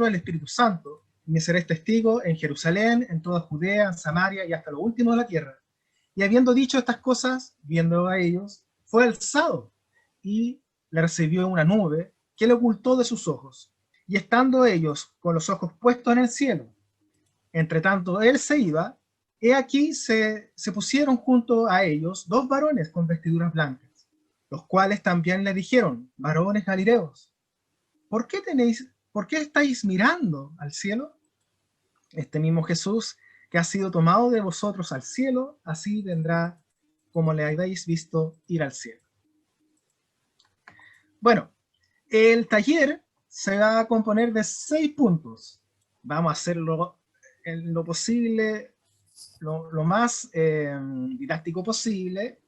el Espíritu Santo, y me seréis testigo en Jerusalén, en toda Judea, en Samaria y hasta lo último de la tierra. Y habiendo dicho estas cosas, viendo a ellos, fue alzado y le recibió una nube que le ocultó de sus ojos. Y estando ellos con los ojos puestos en el cielo, entre tanto él se iba, he aquí se pusieron junto a ellos dos varones con vestiduras blancas, los cuales también le dijeron: varones galileos, ¿por qué estáis mirando al cielo? Este mismo Jesús que ha sido tomado de vosotros al cielo, así vendrá como le habéis visto ir al cielo. Bueno, el taller se va a componer de 6 puntos. Vamos a hacerlo en lo posible, lo más didáctico posible.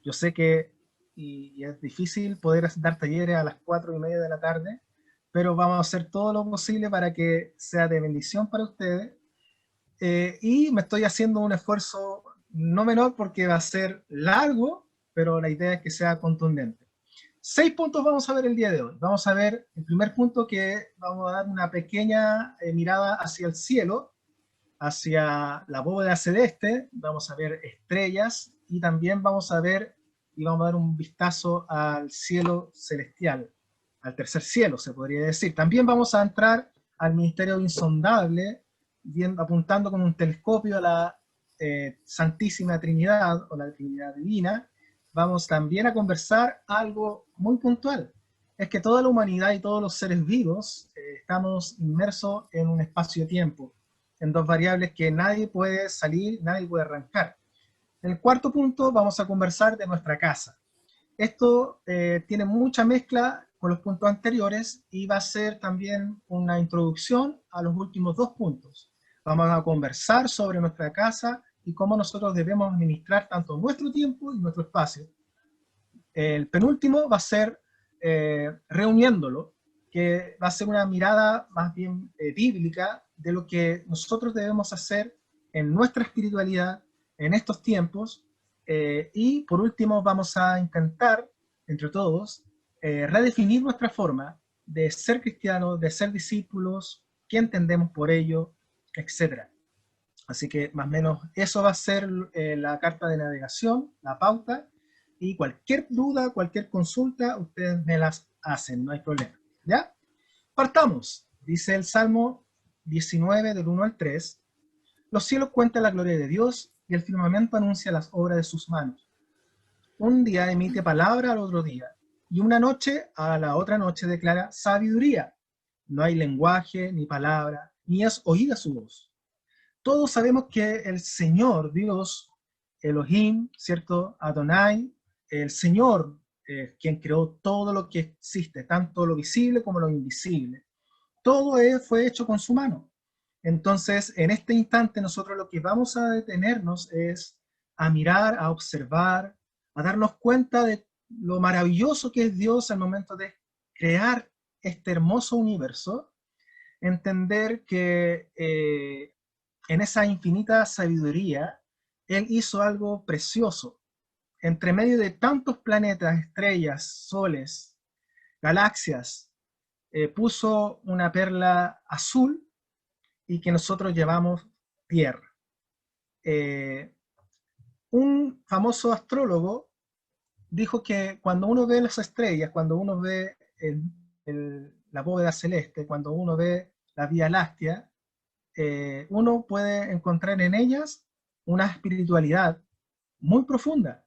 Yo sé que y es difícil poder dar talleres a las 4:30 de la tarde, pero vamos a hacer todo lo posible para que sea de bendición para ustedes. Y me estoy haciendo un esfuerzo no menor porque va a ser largo, pero la idea es que sea contundente. 6 puntos vamos a ver el día de hoy. Vamos a ver el primer punto, que vamos a dar una pequeña mirada hacia el cielo, hacia la bóveda celeste. Vamos a ver estrellas y también vamos a ver y vamos a dar un vistazo al cielo celestial, al tercer cielo se podría decir. También vamos a entrar al ministerio insondable, apuntando con un telescopio a la Santísima Trinidad o la Trinidad Divina. Vamos también a conversar algo muy puntual. Es que toda la humanidad y todos los seres vivos estamos inmersos en un espacio-tiempo, en dos variables que nadie puede salir, nadie puede arrancar. En el cuarto punto vamos a conversar de nuestra casa. Esto tiene mucha mezcla con los puntos anteriores y va a ser también una introducción a los últimos 2 puntos. Vamos a conversar sobre nuestra casa y cómo nosotros debemos administrar tanto nuestro tiempo y nuestro espacio. El penúltimo va a ser reuniéndolo, que va a ser una mirada más bien bíblica de lo que nosotros debemos hacer en nuestra espiritualidad en estos tiempos. Y por último vamos a intentar, entre todos, redefinir nuestra forma de ser cristianos, de ser discípulos, qué entendemos por ello, etc. Así que más o menos eso va a ser la carta de navegación, la pauta, y cualquier duda, cualquier consulta, ustedes me las hacen, no hay problema. ¿Ya? Partamos. Dice el Salmo 19 del 1 al 3. Los cielos cuentan la gloria de Dios y el firmamento anuncia las obras de sus manos. Un día emite palabra al otro día y una noche a la otra noche declara sabiduría. No hay lenguaje ni palabra, ni es oída su voz. Todos sabemos que el Señor, Dios, Elohim, ¿cierto? Adonai, el Señor, quien creó todo lo que existe, tanto lo visible como lo invisible. Todo fue hecho con su mano. Entonces, en este instante, nosotros lo que vamos a detenernos es a mirar, a observar, a darnos cuenta de lo maravilloso que es Dios al momento de crear este hermoso universo, entender que en esa infinita sabiduría, Él hizo algo precioso. Entre medio de tantos planetas, estrellas, soles, galaxias, puso una perla azul y que nosotros llamamos Tierra. Un famoso astrólogo dijo que cuando uno ve las estrellas, cuando uno ve la bóveda celeste, cuando uno ve la Vía Láctea, uno puede encontrar en ellas una espiritualidad muy profunda.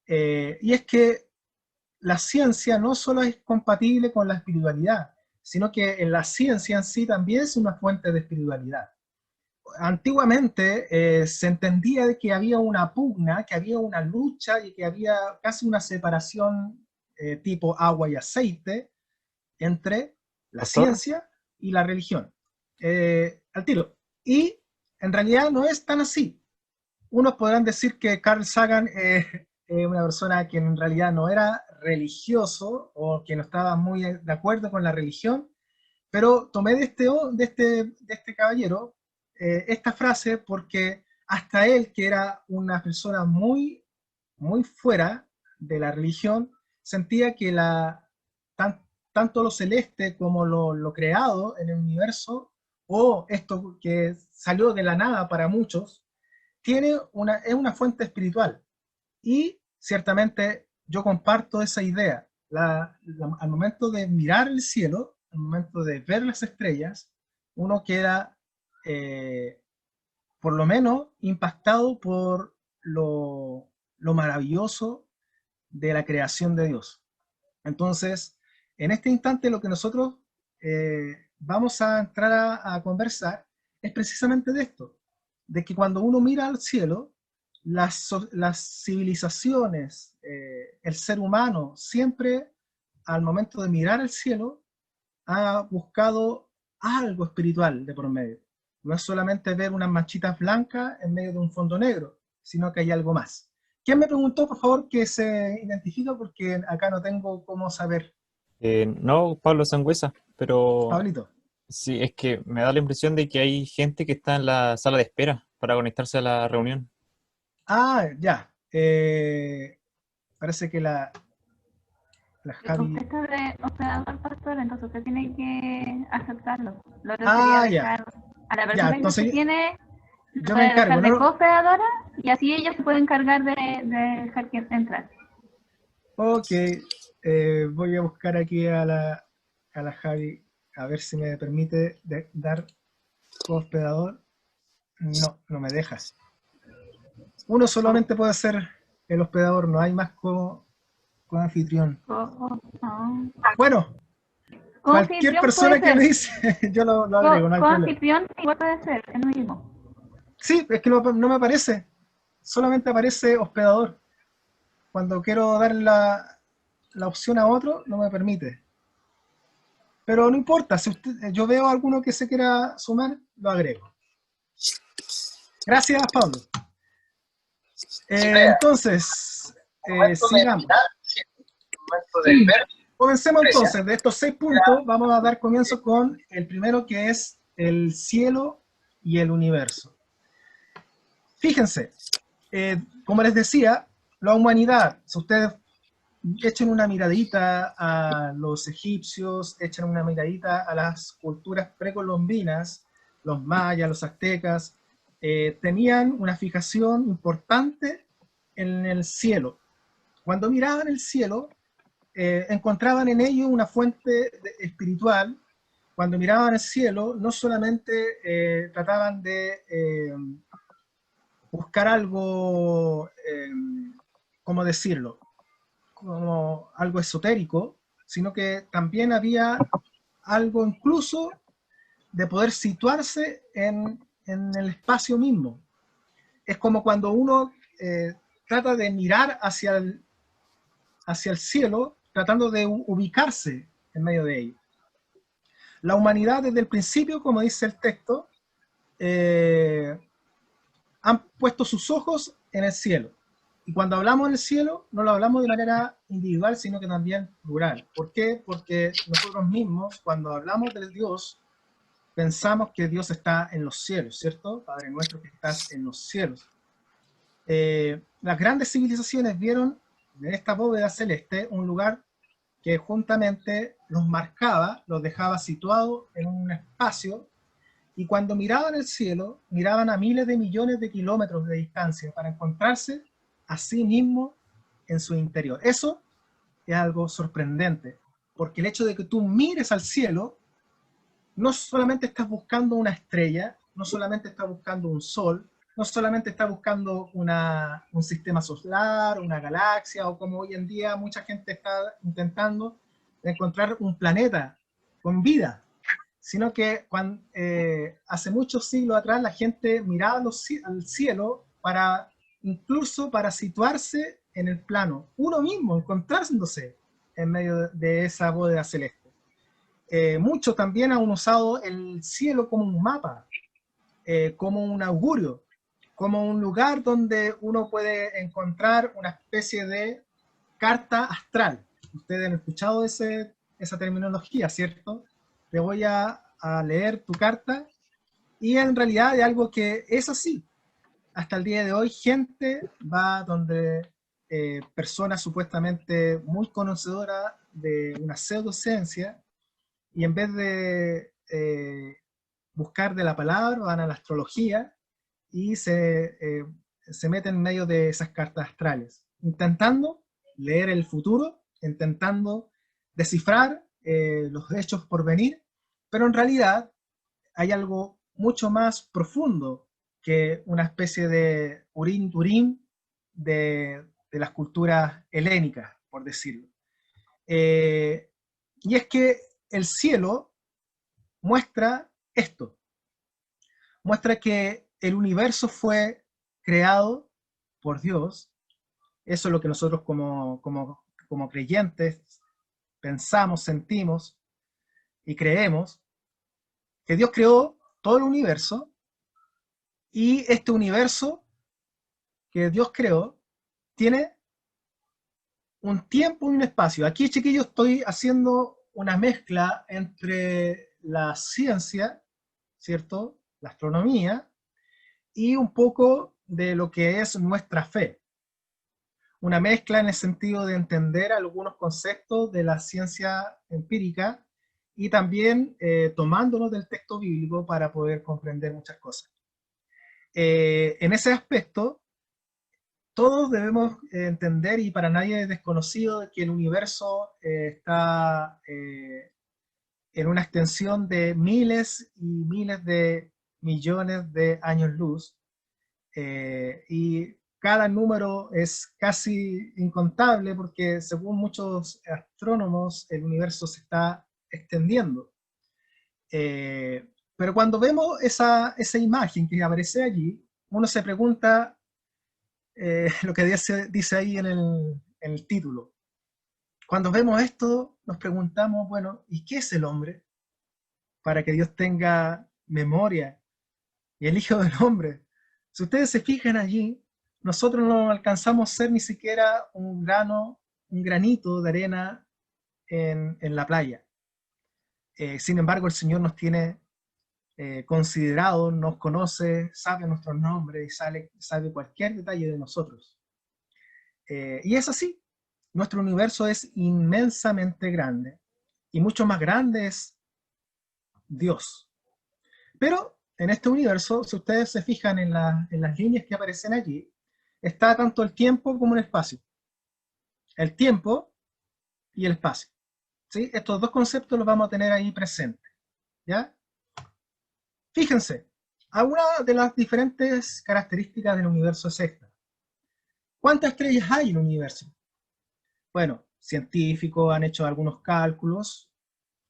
Y es que la ciencia no solo es compatible con la espiritualidad, sino que en la ciencia en sí también es una fuente de espiritualidad. Antiguamente se entendía de que había una pugna, que había una lucha y que había casi una separación tipo agua y aceite entre la Pastor, ciencia y la religión. Al tiro. Y en realidad no es tan así. Unos podrán decir que Carl Sagan es una persona que en realidad no era religioso o que no estaba muy de acuerdo con la religión, pero tomé de este caballero esta frase porque hasta él, que era una persona muy, muy fuera de la religión, sentía que tanto lo celeste como lo creado en el universo, o esto que salió de la nada para muchos, es una fuente espiritual. Y ciertamente yo comparto esa idea. Al momento de mirar el cielo, al momento de ver las estrellas, uno queda, por lo menos, impactado por lo maravilloso de la creación de Dios. Entonces, en este instante lo que nosotros vamos a entrar a conversar es precisamente de esto, de que cuando uno mira al cielo, las civilizaciones, el ser humano, siempre al momento de mirar al cielo, ha buscado algo espiritual de por medio. No es solamente ver unas manchitas blancas en medio de un fondo negro, sino que hay algo más. ¿Quién me preguntó, por favor, que se identifica? Porque acá no tengo cómo saber. No, Pablo Sangüesa, pero Pablito. sí, es que me da la impresión de que hay gente que está en la sala de espera para conectarse a la reunión. Ah, ya. Parece que la Usted Javi... está de hospedador, pastor, entonces usted tiene que aceptarlo. Lo otro sería Ah, ya. dejar a la Ya, persona que usted entonces tiene, lo yo me puede encargo, dejar de ¿no? cohospedadora y así ella se puede encargar de dejar que entrar. Ok, voy a buscar aquí a la Javi, a ver si me permite dar hospedador. No, no me deja. Uno solamente puede ser el hospedador, no hay más anfitrión. No. Bueno, cualquier Coanfitrión puede persona que me ser. dice, yo lo agrego, no hay problema. Coanfitrión igual puede ser, es lo mismo. Sí, es que no me aparece, solamente aparece hospedador. Cuando quiero dar la opción a otro, no me permite. Pero no importa, si yo veo a alguno que se quiera sumar, lo agrego. Gracias, Pablo. Entonces, sigamos. Comencemos entonces. De estos 6 puntos, vamos a dar comienzo con el primero, que es el cielo y el universo. Fíjense, como les decía, la humanidad, si ustedes echen una miradita a los egipcios, echen una miradita a las culturas precolombinas, los mayas, los aztecas, tenían una fijación importante en el cielo. Cuando miraban el cielo, encontraban en ello una fuente espiritual. Cuando miraban el cielo, no solamente trataban de buscar algo, ¿cómo decirlo? Como algo esotérico, sino que también había algo incluso de poder situarse en el espacio mismo. Es como cuando uno trata de mirar hacia el cielo, tratando de ubicarse en medio de ello. La humanidad desde el principio, como dice el texto, han puesto sus ojos en el cielo. Y cuando hablamos del cielo, no lo hablamos de manera individual, sino que también plural. ¿Por qué? Porque nosotros mismos, cuando hablamos de Dios, pensamos que Dios está en los cielos, ¿cierto? Padre nuestro que estás en los cielos. Las grandes civilizaciones vieron en esta bóveda celeste un lugar que juntamente los marcaba, los dejaba situados en un espacio, y cuando miraban el cielo, miraban a miles de millones de kilómetros de distancia para encontrarse a sí mismo en su interior. Eso es algo sorprendente, porque el hecho de que tú mires al cielo, no solamente estás buscando una estrella, no solamente estás buscando un sol, no solamente estás buscando un sistema solar, una galaxia, o como hoy en día mucha gente está intentando encontrar un planeta con vida, sino que hace muchos siglos atrás la gente miraba al cielo incluso para situarse en el plano, uno mismo, encontrándose en medio de esa bóveda celeste. Muchos también han usado el cielo como un mapa, como un augurio, como un lugar donde uno puede encontrar una especie de carta astral. Ustedes han escuchado esa terminología, ¿cierto? Te voy a leer tu carta, y en realidad es algo que es así. Hasta el día de hoy, gente va donde personas supuestamente muy conocedoras de una pseudociencia y en vez de buscar de la palabra, van a la astrología y se meten en medio de esas cartas astrales, intentando leer el futuro, intentando descifrar los hechos por venir, pero en realidad hay algo mucho más profundo que una especie de Urim Turim de las culturas helénicas, por decirlo. Y es que el cielo muestra esto, muestra que el universo fue creado por Dios. Eso es lo que nosotros como creyentes pensamos, sentimos y creemos, que Dios creó todo el universo, y este universo que Dios creó tiene un tiempo y un espacio. Aquí, chiquillos, estoy haciendo una mezcla entre la ciencia, ¿cierto?, la astronomía, y un poco de lo que es nuestra fe. Una mezcla en el sentido de entender algunos conceptos de la ciencia empírica y también tomándonos del texto bíblico para poder comprender muchas cosas. En ese aspecto, todos debemos entender, y para nadie es desconocido, que el universo está en una extensión de miles y miles de millones de años luz, y cada número es casi incontable porque según muchos astrónomos el universo se está extendiendo. Pero cuando vemos esa imagen que aparece allí, uno se pregunta lo que dice ahí en el título. Cuando vemos esto, nos preguntamos, bueno, ¿y qué es el hombre? Para que Dios tenga memoria, y el Hijo del Hombre. Si ustedes se fijan allí, nosotros no alcanzamos a ser ni siquiera un granito de arena en la playa. Sin embargo, el Señor nos tiene considerado, nos conoce, sabe nuestros nombres y sabe cualquier detalle de nosotros. Y es así. Nuestro universo es inmensamente grande, y mucho más grande es Dios. Pero en este universo, si ustedes se fijan en las líneas que aparecen allí, está tanto el tiempo como el espacio. El tiempo y el espacio, ¿sí? Estos dos conceptos los vamos a tener ahí presentes, ¿ya? Fíjense, una de las diferentes características del universo es esta. ¿Cuántas estrellas hay en el universo? Bueno, científicos han hecho algunos cálculos,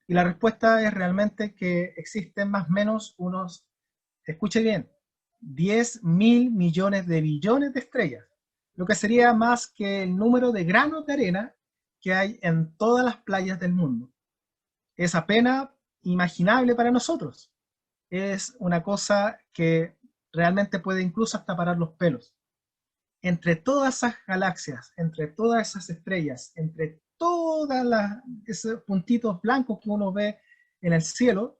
y la respuesta es realmente que existen más o menos unos, escuche bien, 10.000 millones de billones de estrellas, lo que sería más que el número de granos de arena que hay en todas las playas del mundo. Es apenas imaginable para nosotros. Es una cosa que realmente puede incluso hasta parar los pelos. Entre todas esas galaxias, entre todas esas estrellas, entre todos esos puntitos blancos que uno ve en el cielo,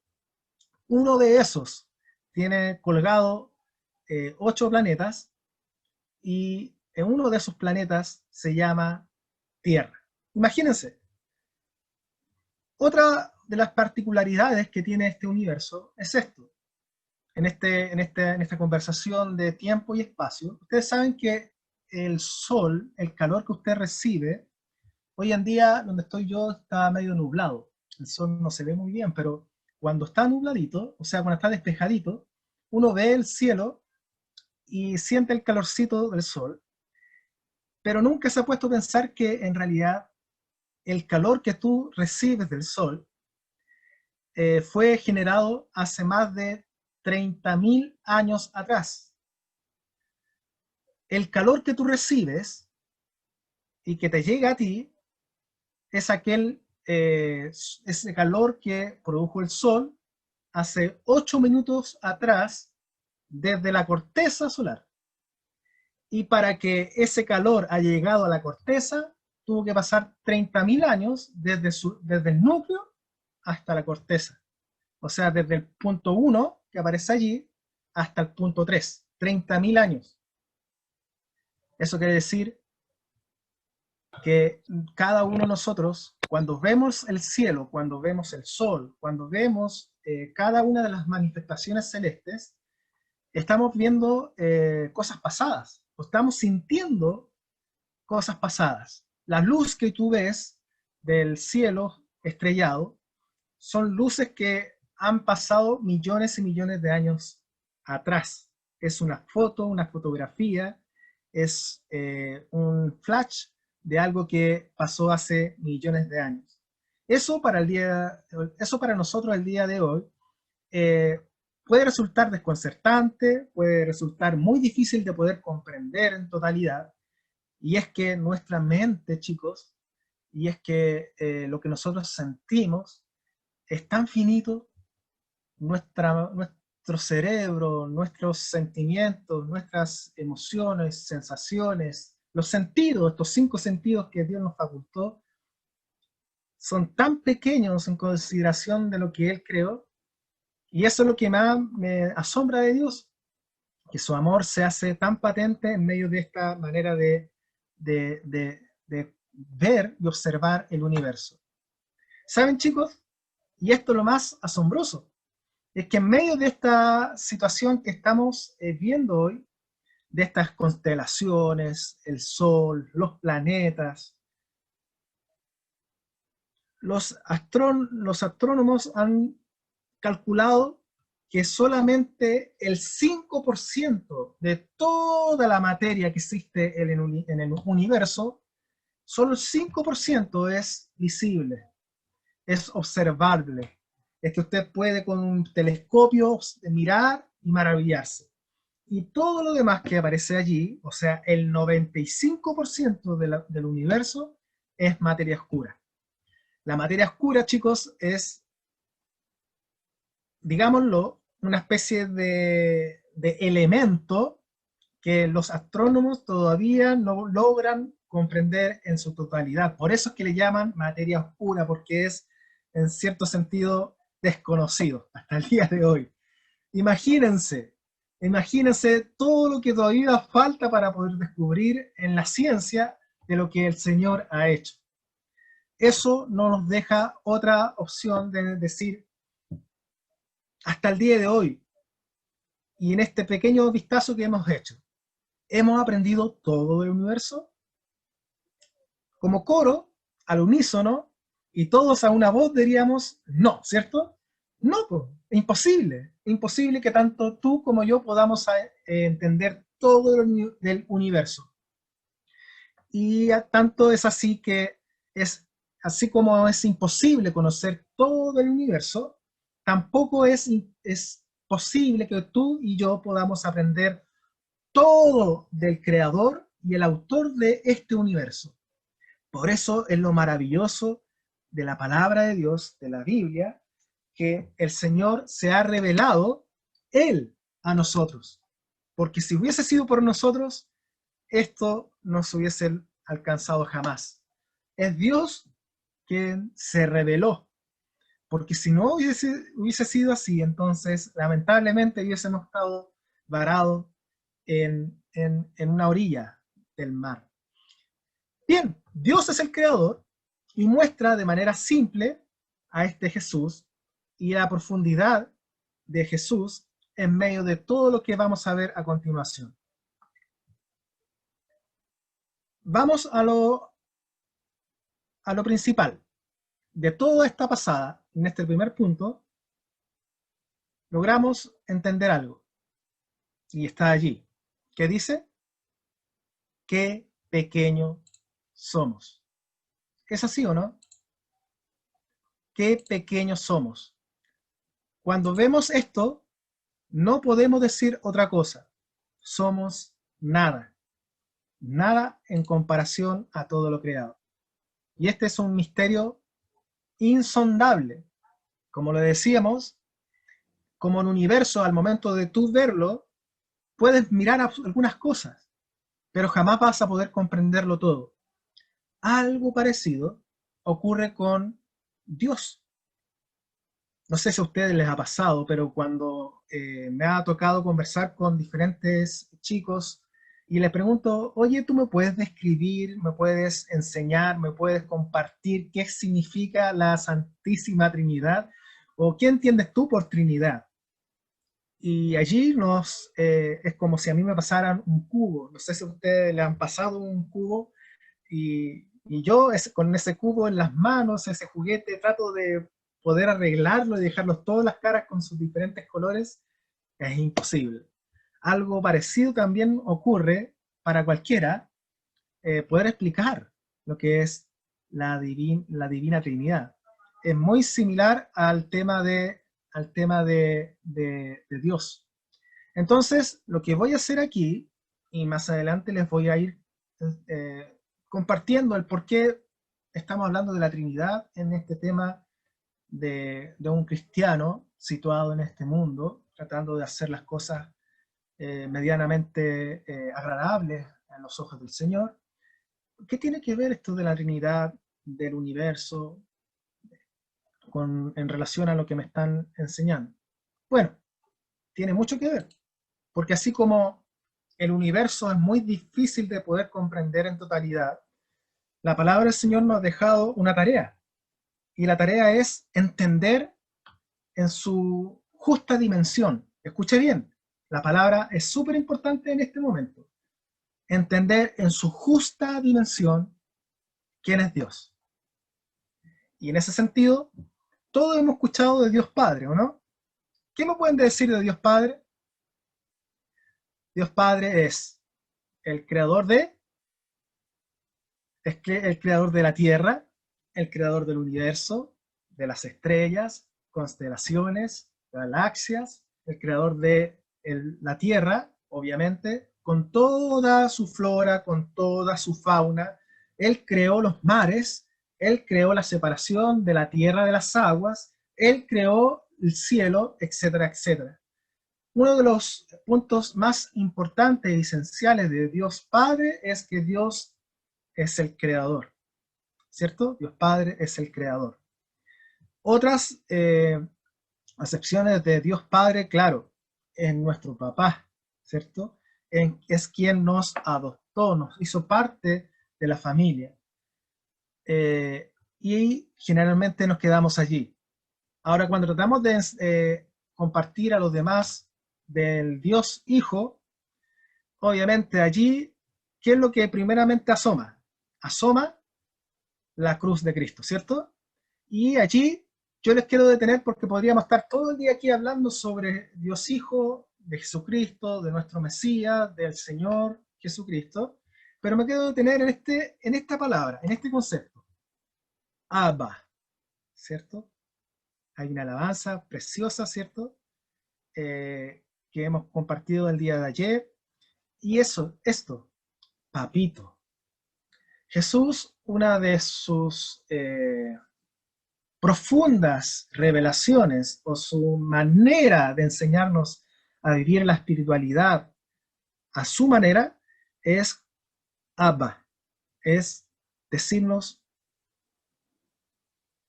uno de esos tiene colgado 8 planetas, y en uno de esos planetas se llama Tierra. Imagínense. Otra de las particularidades que tiene este universo es esto. En esta conversación de tiempo y espacio, ustedes saben que el sol, el calor que usted recibe, hoy en día donde estoy yo está medio nublado, el sol no se ve muy bien, pero cuando está nubladito, o sea, cuando está despejadito, uno ve el cielo y siente el calorcito del sol, pero nunca se ha puesto a pensar que en realidad el calor que tú recibes del sol fue generado hace más de 30.000 años atrás. El calor que tú recibes y que te llega a ti es ese calor que produjo el sol hace 8 minutos atrás desde la corteza solar. Y para que ese calor haya llegado a la corteza, tuvo que pasar 30.000 años desde el núcleo hasta la corteza. O sea, desde el punto 1 que aparece allí hasta el punto 3. 30.000 años. Eso quiere decir que cada uno de nosotros Cuando vemos el cielo, cuando vemos el sol, cuando vemos cada una de las manifestaciones celestes, estamos viendo cosas pasadas, o estamos sintiendo cosas pasadas. La luz que tú ves del cielo estrellado son luces que han pasado millones y millones de años atrás. Es una foto, una fotografía, es un flash de algo que pasó hace millones de años. Eso para nosotros el día de hoy puede resultar desconcertante, puede resultar muy difícil de poder comprender en totalidad, y es que nuestra mente, chicos, y es que lo que nosotros sentimos es tan finito, nuestro cerebro, nuestros sentimientos, nuestras emociones, sensaciones, los sentidos, estos 5 sentidos que Dios nos facultó, son tan pequeños en consideración de lo que Él creó, y eso es lo que más me asombra de Dios, que su amor se hace tan patente en medio de esta manera de ver y observar el universo. ¿Saben, chicos? Y esto es lo más asombroso, es que en medio de esta situación que estamos viendo hoy, de estas constelaciones, el Sol, los planetas, los astrónomos han calculado que solamente el 5% de toda la materia que existe en el universo, solo el 5% es visible, es observable. Es que usted puede con un telescopio mirar y maravillarse. Y todo lo demás que aparece allí, o sea, el 95% del universo es materia oscura. La materia oscura, chicos, es, digámoslo, una especie de elemento que los astrónomos todavía no logran comprender en su totalidad. Por eso es que le llaman materia oscura, porque es, en cierto sentido, desconocido hasta el día de hoy. Imagínense todo lo que todavía falta para poder descubrir en la ciencia de lo que el Señor ha hecho. Eso no nos deja otra opción de decir, hasta el día de hoy, y en este pequeño vistazo que hemos hecho, ¿hemos aprendido todo del universo? Como coro, al unísono, y todos a una voz diríamos, no, ¿cierto? No, pues, imposible que tanto tú como yo podamos entender todo del universo. Y tanto es así que es así como es imposible conocer todo el universo, tampoco es posible que tú y yo podamos aprender todo del creador y el autor de este universo. Por eso es lo maravilloso de la palabra de Dios, de la Biblia, que el Señor se ha revelado Él a nosotros. Porque si hubiese sido por nosotros, esto no se hubiese alcanzado jamás. Es Dios quien se reveló. Porque si no hubiese sido así, entonces lamentablemente hubiésemos estado varados en una orilla del mar. Bien, Dios es el creador y muestra de manera simple a este Jesús y la profundidad de Jesús en medio de todo lo que vamos a ver a continuación. Vamos a lo principal. De toda esta pasada, en este primer punto, logramos entender algo. Y está allí. ¿Qué dice? Qué pequeño somos. ¿Es así o no? Qué pequeños somos. Cuando vemos esto, no podemos decir otra cosa. Somos nada. Nada en comparación a todo lo creado. Y este es un misterio insondable. Como lo decíamos, como el universo, al momento de tú verlo, puedes mirar algunas cosas, pero jamás vas a poder comprenderlo todo. Algo parecido ocurre con Dios. No sé si a ustedes les ha pasado, pero cuando me ha tocado conversar con diferentes chicos y les pregunto, oye, ¿tú me puedes describir, me puedes enseñar, me puedes compartir qué significa la Santísima Trinidad? ¿O qué entiendes tú por Trinidad? Y allí es como si a mí me pasaran un cubo. No sé si a ustedes le han pasado un cubo y yo con ese cubo en las manos, ese juguete, trato de poder arreglarlo y dejarlos todas las caras con sus diferentes colores. Es imposible. Algo parecido también ocurre para cualquiera poder explicar lo que es la Divina Trinidad. Es muy similar al tema de Dios. Entonces, lo que voy a hacer aquí, y más adelante les voy a ir compartiendo el por qué estamos hablando de la Trinidad en este tema de un cristiano situado en este mundo, tratando de hacer las cosas medianamente agradables en los ojos del Señor. ¿Qué tiene que ver esto de la Trinidad, del universo, en relación a lo que me están enseñando? Bueno, tiene mucho que ver, porque así como el universo es muy difícil de poder comprender en totalidad, la palabra del Señor nos ha dejado una tarea, y la tarea es entender en su justa dimensión. Escuche bien, la palabra es súper importante en este momento. Entender en su justa dimensión quién es Dios. Y en ese sentido, todos hemos escuchado de Dios Padre, ¿o no? ¿Qué me pueden decir de Dios Padre? Dios Padre es el creador el creador de la tierra, el creador del universo, de las estrellas, constelaciones, galaxias, el creador de la tierra, obviamente, con toda su flora, con toda su fauna. Él creó los mares, él creó la separación de la tierra de las aguas, él creó el cielo, etcétera, etcétera. Uno de los puntos más importantes y esenciales de Dios Padre es que Dios es el creador, ¿cierto? Dios Padre es el creador. Otras acepciones de Dios Padre, claro, es nuestro papá, ¿cierto? Es quien nos adoptó, nos hizo parte de la familia. Y generalmente nos quedamos allí. Ahora, cuando tratamos de compartir a los demás del Dios Hijo, obviamente allí, ¿qué es lo que primeramente asoma? Asoma la cruz de Cristo, ¿cierto? Y allí yo les quiero detener porque podríamos estar todo el día aquí hablando sobre Dios Hijo, de Jesucristo, de nuestro Mesías, del Señor Jesucristo, pero me quiero detener en esta palabra, en este concepto. Abba, ¿cierto? Hay una alabanza preciosa, ¿cierto? Que hemos compartido el día de ayer. Y esto, papito. Jesús, una de sus profundas revelaciones o su manera de enseñarnos a vivir la espiritualidad a su manera es Abba, es decirnos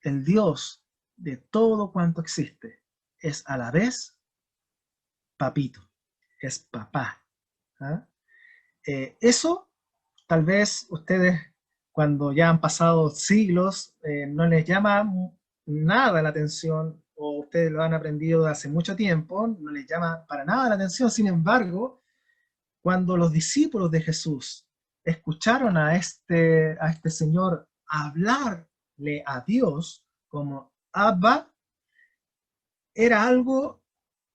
el Dios de todo cuanto existe, es a la vez papito, es papá. ¿Ah? Eso tal vez ustedes cuando ya han pasado siglos no les llama nada la atención o ustedes lo han aprendido hace mucho tiempo, no les llama para nada la atención. Sin embargo, cuando los discípulos de Jesús escucharon a este Señor hablarle a Dios como Abba, era algo,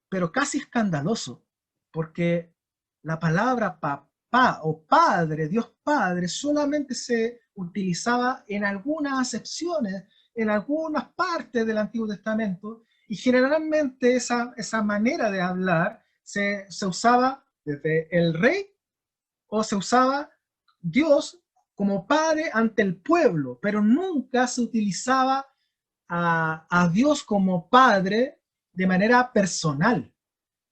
pero casi escandaloso, porque la palabra papá o padre, Dios Padre, solamente se utilizaba en algunas acepciones, en algunas partes del Antiguo Testamento, y generalmente esa manera de hablar se usaba desde el rey o se usaba Dios como padre ante el pueblo, pero nunca se utilizaba a Dios como padre de manera personal.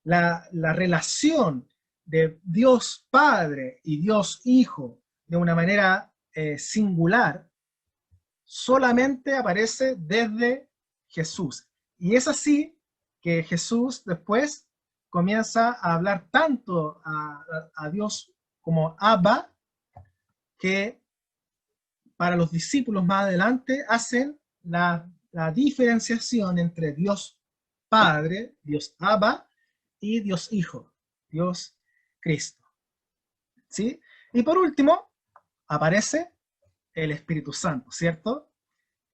La relación de Dios Padre y Dios Hijo de una manera singular solamente aparece desde Jesús. Y es así que Jesús después comienza a hablar tanto a Dios como Abba, que para los discípulos más adelante hacen la diferenciación entre Dios Padre, Dios Abba, y Dios Hijo, Dios Cristo. ¿Sí? Y por último, aparece el Espíritu Santo, ¿cierto?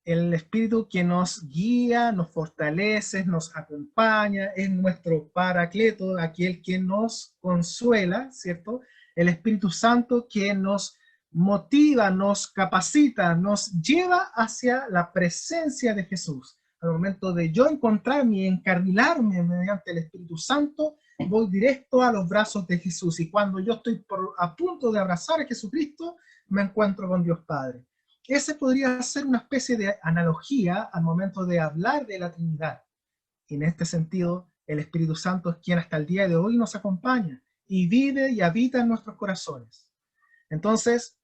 El Espíritu que nos guía, nos fortalece, nos acompaña, es nuestro paracleto, aquel que nos consuela, ¿cierto? El Espíritu Santo que nos motiva, nos capacita, nos lleva hacia la presencia de Jesús. Al momento de yo encontrarme y encarrilarme mediante el Espíritu Santo, voy directo a los brazos de Jesús. Y cuando yo estoy a punto de abrazar a Jesucristo, me encuentro con Dios Padre. Ese podría ser una especie de analogía al momento de hablar de la Trinidad. Y en este sentido, el Espíritu Santo es quien hasta el día de hoy nos acompaña y vive y habita en nuestros corazones. Entonces,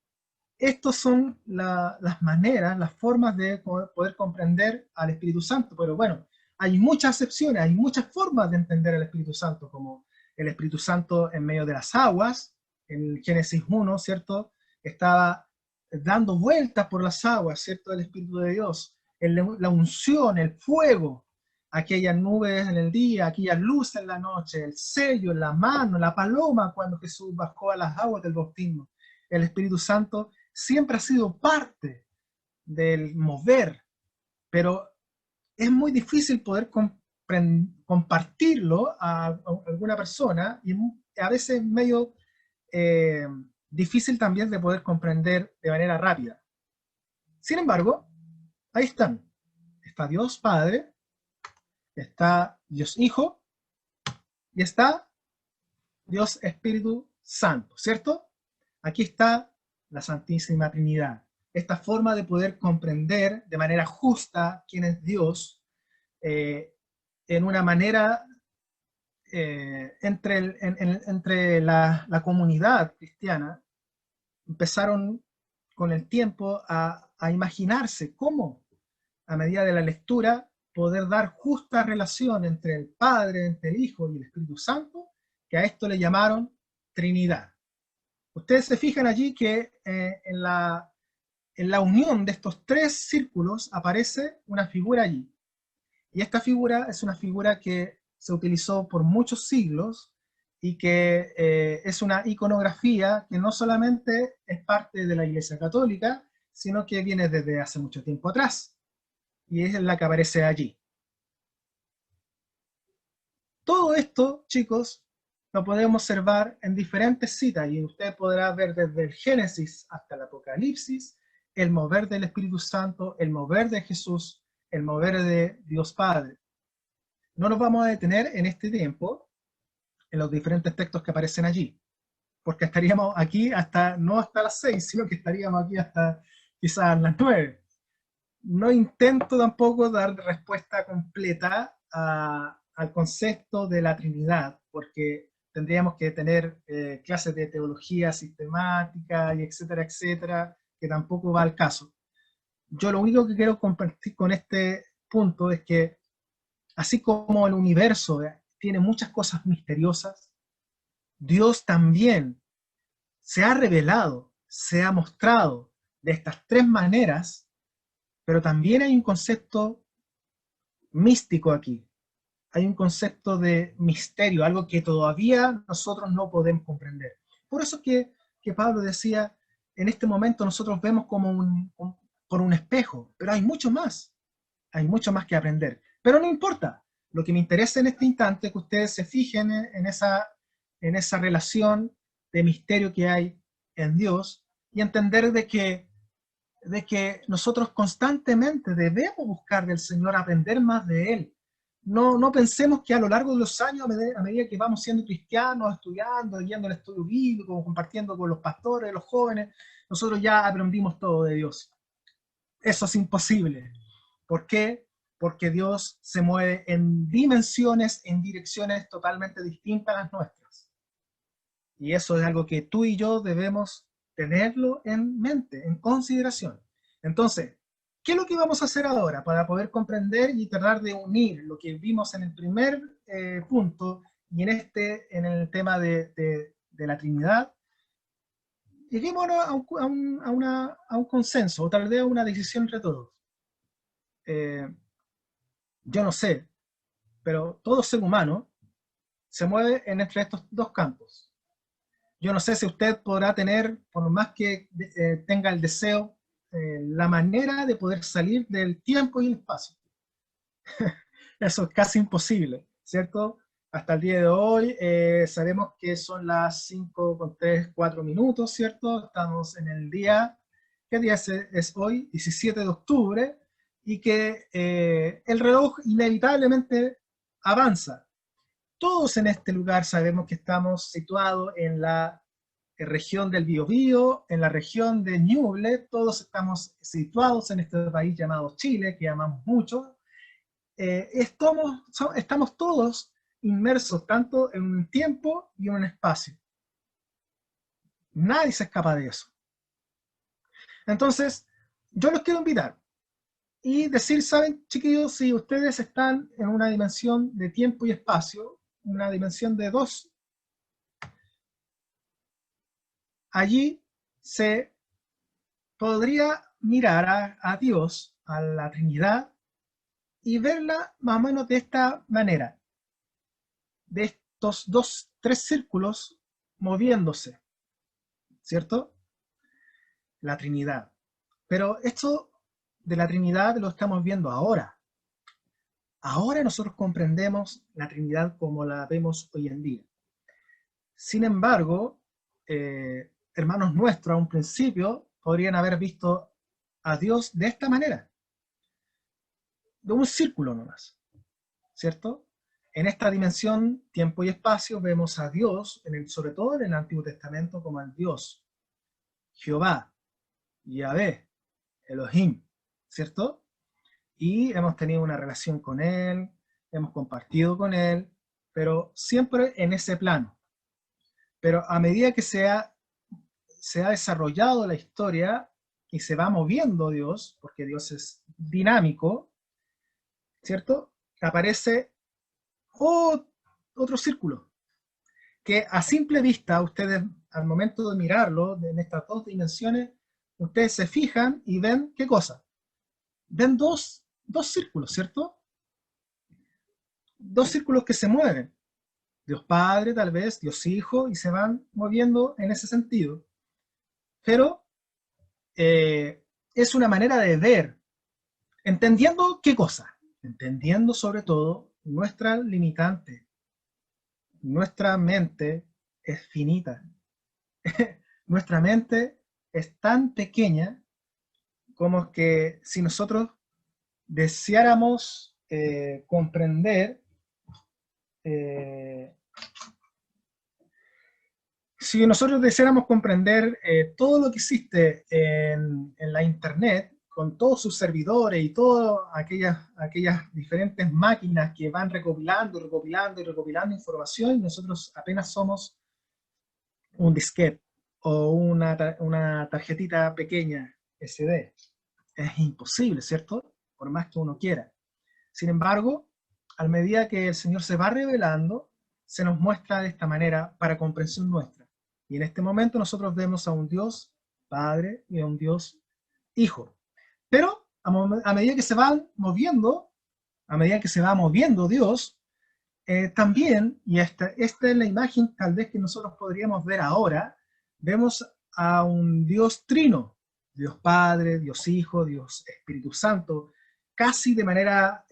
estas son las maneras, las formas de poder comprender al Espíritu Santo. Pero bueno, hay muchas excepciones, hay muchas formas de entender al Espíritu Santo, como el Espíritu Santo en medio de las aguas. En Génesis 1, ¿cierto? Estaba dando vueltas por las aguas, ¿cierto? El Espíritu de Dios, la unción, el fuego, aquellas nubes en el día, aquellas luces en la noche, el sello en la mano, la paloma cuando Jesús bajó a las aguas del bautismo. El Espíritu Santo siempre ha sido parte del mover, pero es muy difícil poder compartirlo a alguna persona y a veces medio difícil también de poder comprender de manera rápida. Sin embargo, ahí están. Está Dios Padre, está Dios Hijo y está Dios Espíritu Santo, ¿cierto? Aquí está la Santísima Trinidad. Esta forma de poder comprender de manera justa quién es Dios, en una manera entre la comunidad cristiana, empezaron con el tiempo a imaginarse cómo, a medida de la lectura, poder dar justa relación entre el Padre, entre el Hijo y el Espíritu Santo, que a esto le llamaron Trinidad. Ustedes se fijan allí que en la unión de estos tres círculos aparece una figura allí. Y esta figura es una figura que se utilizó por muchos siglos y que es una iconografía que no solamente es parte de la Iglesia Católica, sino que viene desde hace mucho tiempo atrás. Y es la que aparece allí. Todo esto, chicos, lo podemos observar en diferentes citas y usted podrá ver desde el Génesis hasta el Apocalipsis el mover del Espíritu Santo, el mover de Jesús, el mover de Dios Padre. No nos vamos a detener en este tiempo en los diferentes textos que aparecen allí, porque estaríamos aquí no hasta las 6, sino que estaríamos aquí hasta quizás las 9. No intento tampoco dar respuesta completa al concepto de la Trinidad, porque tendríamos que tener clases de teología sistemática y etcétera, etcétera, que tampoco va al caso. Yo lo único que quiero compartir con este punto es que así como el universo tiene muchas cosas misteriosas, Dios también se ha revelado, se ha mostrado de estas tres maneras, pero también hay un concepto místico aquí. Hay un concepto de misterio, algo que todavía nosotros no podemos comprender. Por eso que Pablo decía, en este momento nosotros vemos como por un espejo, pero hay mucho más que aprender. Pero no importa, lo que me interesa en este instante es que ustedes se fijen en esa relación de misterio que hay en Dios y entender de que nosotros constantemente debemos buscar del Señor, aprender más de Él. No pensemos que a lo largo de los años, a medida que vamos siendo cristianos, estudiando, yendo al estudio bíblico, compartiendo con los pastores, los jóvenes, nosotros ya aprendimos todo de Dios. Eso es imposible. ¿Por qué? Porque Dios se mueve en dimensiones, en direcciones totalmente distintas a las nuestras. Y eso es algo que tú y yo debemos tenerlo en mente, en consideración. Entonces, ¿qué es lo que vamos a hacer ahora para poder comprender y tratar de unir lo que vimos en el primer punto y en el tema de la Trinidad? lleguémonos a un consenso, o tal vez a una decisión entre todos. Yo no sé, pero todo ser humano se mueve entre estos dos campos. Yo no sé si usted podrá tener, por más que tenga el deseo, la manera de poder salir del tiempo y el espacio. Eso es casi imposible, ¿cierto? Hasta el día de hoy sabemos que son las 5:04, ¿cierto? Estamos en el día, ¿qué día es hoy? 17 de octubre, y que el reloj inevitablemente avanza. Todos en este lugar sabemos que estamos situados en la región del Biobío, en la región de Ñuble. Todos estamos situados en este país llamado Chile, que amamos mucho. Estamos todos inmersos tanto en un tiempo y en un espacio. Nadie se escapa de eso. Entonces, yo los quiero invitar y decir, ¿saben, chiquillos? Si ustedes están en una dimensión de tiempo y espacio, una dimensión de 2, allí se podría mirar a Dios, a la Trinidad, y verla más o menos de esta manera, de estos 3 círculos moviéndose, ¿cierto? La Trinidad. Pero esto de la Trinidad lo estamos viendo ahora. Ahora nosotros comprendemos la Trinidad como la vemos hoy en día. Sin embargo, hermanos nuestros a un principio podrían haber visto a Dios de esta manera, de un círculo nomás, ¿cierto? En esta dimensión, tiempo y espacio, vemos a Dios, sobre todo en el Antiguo Testamento, como el Dios, Jehová, Yahvé, Elohim, ¿cierto? Y hemos tenido una relación con Él, hemos compartido con Él, pero siempre en ese plano. Pero a medida que se ha desarrollado la historia y se va moviendo Dios, porque Dios es dinámico, ¿cierto? Aparece otro círculo, que a simple vista, ustedes al momento de mirarlo, en estas 2 dimensiones, ustedes se fijan y ven, ¿qué cosa? Ven dos círculos, ¿cierto? 2 círculos que se mueven. Dios Padre, tal vez, Dios Hijo, y se van moviendo en ese sentido. Pero es una manera de ver, entendiendo qué cosa, entendiendo sobre todo nuestra limitante. Nuestra mente es finita. Nuestra mente es tan pequeña como que si nosotros deseáramos comprender, si nosotros deseáramos comprender todo lo que existe en la Internet, con todos sus servidores y todas aquellas diferentes máquinas que van recopilando información, nosotros apenas somos un disquete o una tarjetita pequeña SD. Es imposible, ¿cierto? Por más que uno quiera. Sin embargo, a medida que el Señor se va revelando, se nos muestra de esta manera para comprensión nuestra. Y en este momento nosotros vemos a un Dios Padre y a un Dios Hijo. Pero a medida que se van moviendo, a medida que se va moviendo Dios, también, y esta es la imagen tal vez que nosotros podríamos ver ahora, vemos a un Dios trino, Dios Padre, Dios Hijo, Dios Espíritu Santo, casi de manera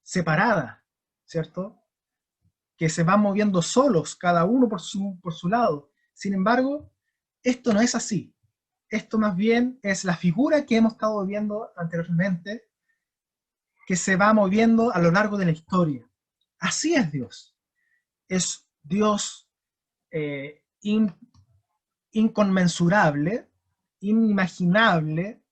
separada, ¿cierto? Que se van moviendo solos, cada uno por su lado. Sin embargo, esto no es así. Esto más bien es la figura que hemos estado viendo anteriormente, que se va moviendo a lo largo de la historia. Así es Dios. Es Dios inconmensurable, inimaginable,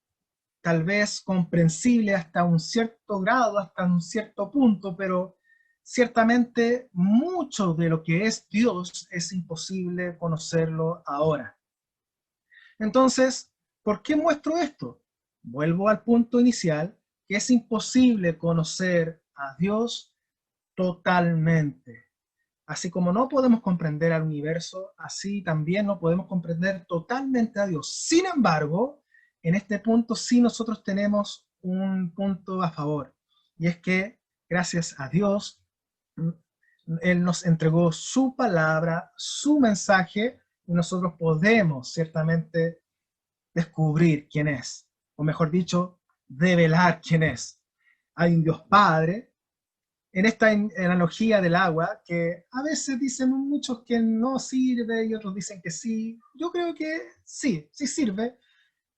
tal vez comprensible hasta un cierto grado, hasta un cierto punto, pero ciertamente mucho de lo que es Dios es imposible conocerlo ahora. Entonces, ¿por qué muestro esto? Vuelvo al punto inicial, que es imposible conocer a Dios totalmente. Así como no podemos comprender al universo, así también no podemos comprender totalmente a Dios. Sin embargo, en este punto sí nosotros tenemos un punto a favor, y es que gracias a Dios, Él nos entregó su palabra, su mensaje, y nosotros podemos ciertamente descubrir quién es, o mejor dicho, develar quién es. Hay un Dios Padre. En esta analogía del agua, que a veces dicen muchos que no sirve y otros dicen que sí, yo creo que sí, sí sirve,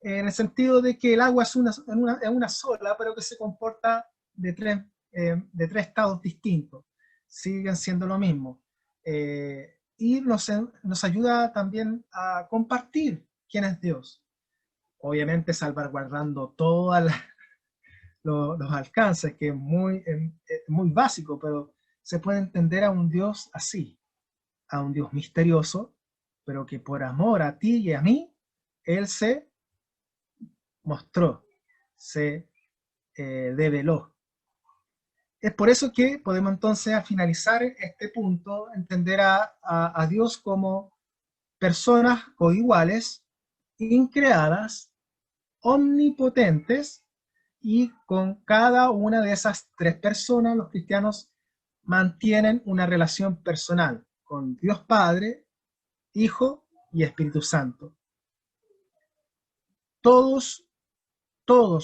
en el sentido de que el agua es una sola, pero que se comporta de tres estados distintos, siguen siendo lo mismo. Y nos ayuda también a compartir quién es Dios, obviamente salvaguardando todas los alcances, que es muy básico, pero se puede entender a un Dios así, a un Dios misterioso, pero que por amor a ti y a mí, Él se mostró, se develó. Es por eso que podemos entonces, al finalizar este punto, entender a Dios como personas coiguales, increadas, omnipotentes, y con cada una de esas tres personas los cristianos mantienen una relación personal con Dios Padre, Hijo y Espíritu Santo. Todos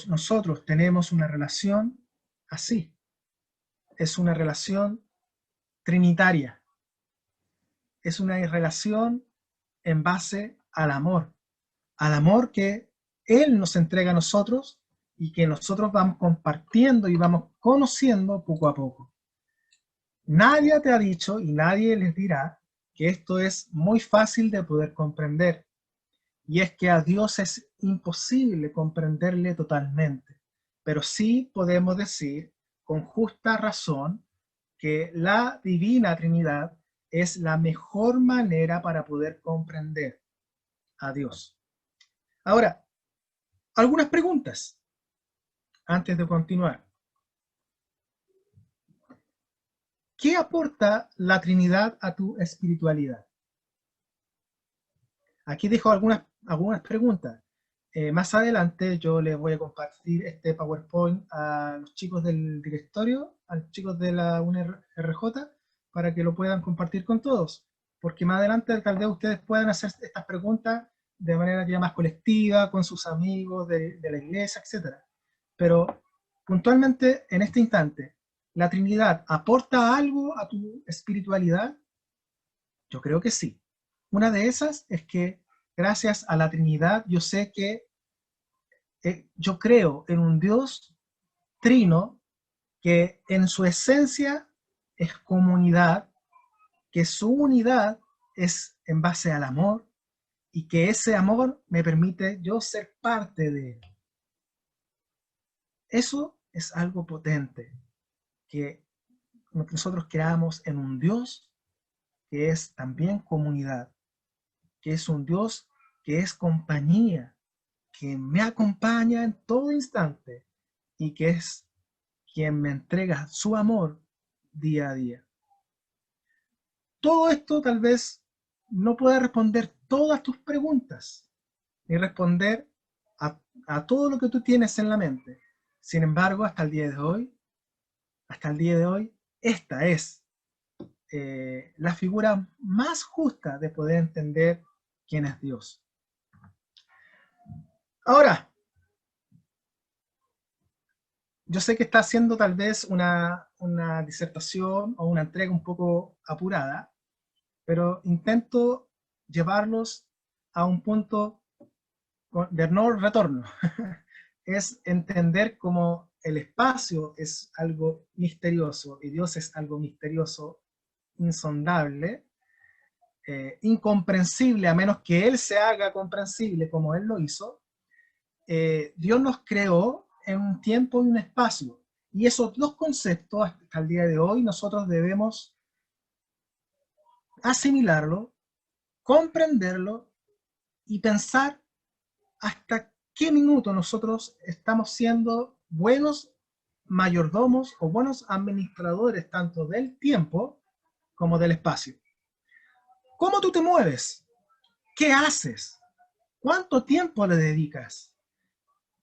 nosotros tenemos una relación así. Es una relación trinitaria. Es una relación en base al amor que Él nos entrega a nosotros y que nosotros vamos compartiendo y vamos conociendo poco a poco. Nadie te ha dicho y nadie les dirá que esto es muy fácil de poder comprender. Y es que a Dios es imposible comprenderle totalmente. Pero sí podemos decir con justa razón que la Divina Trinidad es la mejor manera para poder comprender a Dios. Ahora, algunas preguntas antes de continuar. ¿Qué aporta la Trinidad a tu espiritualidad? Aquí dejo algunas preguntas. Más adelante yo les voy a compartir este PowerPoint a los chicos del directorio, a los chicos de la UNRJ, para que lo puedan compartir con todos. Porque más adelante tal vez ustedes puedan hacer estas preguntas de manera ya más colectiva, con sus amigos de la iglesia, etc. Pero puntualmente en este instante, ¿la Trinidad aporta algo a tu espiritualidad? Yo creo que sí. Una de esas es que gracias a la Trinidad yo sé que yo creo en un Dios trino que en su esencia es comunidad, que su unidad es en base al amor y que ese amor me permite yo ser parte de él. Eso es algo potente, que nosotros creamos en un Dios que es también comunidad, que es un Dios que es compañía, que me acompaña en todo instante y que es quien me entrega su amor día a día. Todo esto tal vez no pueda responder todas tus preguntas, ni responder a todo lo que tú tienes en la mente. Sin embargo, hasta el día de hoy, esta es la figura más justa de poder entender quién es Dios. Ahora, yo sé que está haciendo tal vez una disertación o una entrega un poco apurada, pero intento llevarlos a un punto de no retorno. Es entender cómo el espacio es algo misterioso y Dios es algo misterioso, insondable, incomprensible, a menos que Él se haga comprensible como Él lo hizo. Dios nos creó en un tiempo y un espacio. Y esos dos conceptos, hasta el día de hoy, nosotros debemos asimilarlo, comprenderlo y pensar hasta qué minuto nosotros estamos siendo buenos mayordomos o buenos administradores tanto del tiempo como del espacio. ¿Cómo tú te mueves? ¿Qué haces? ¿Cuánto tiempo le dedicas?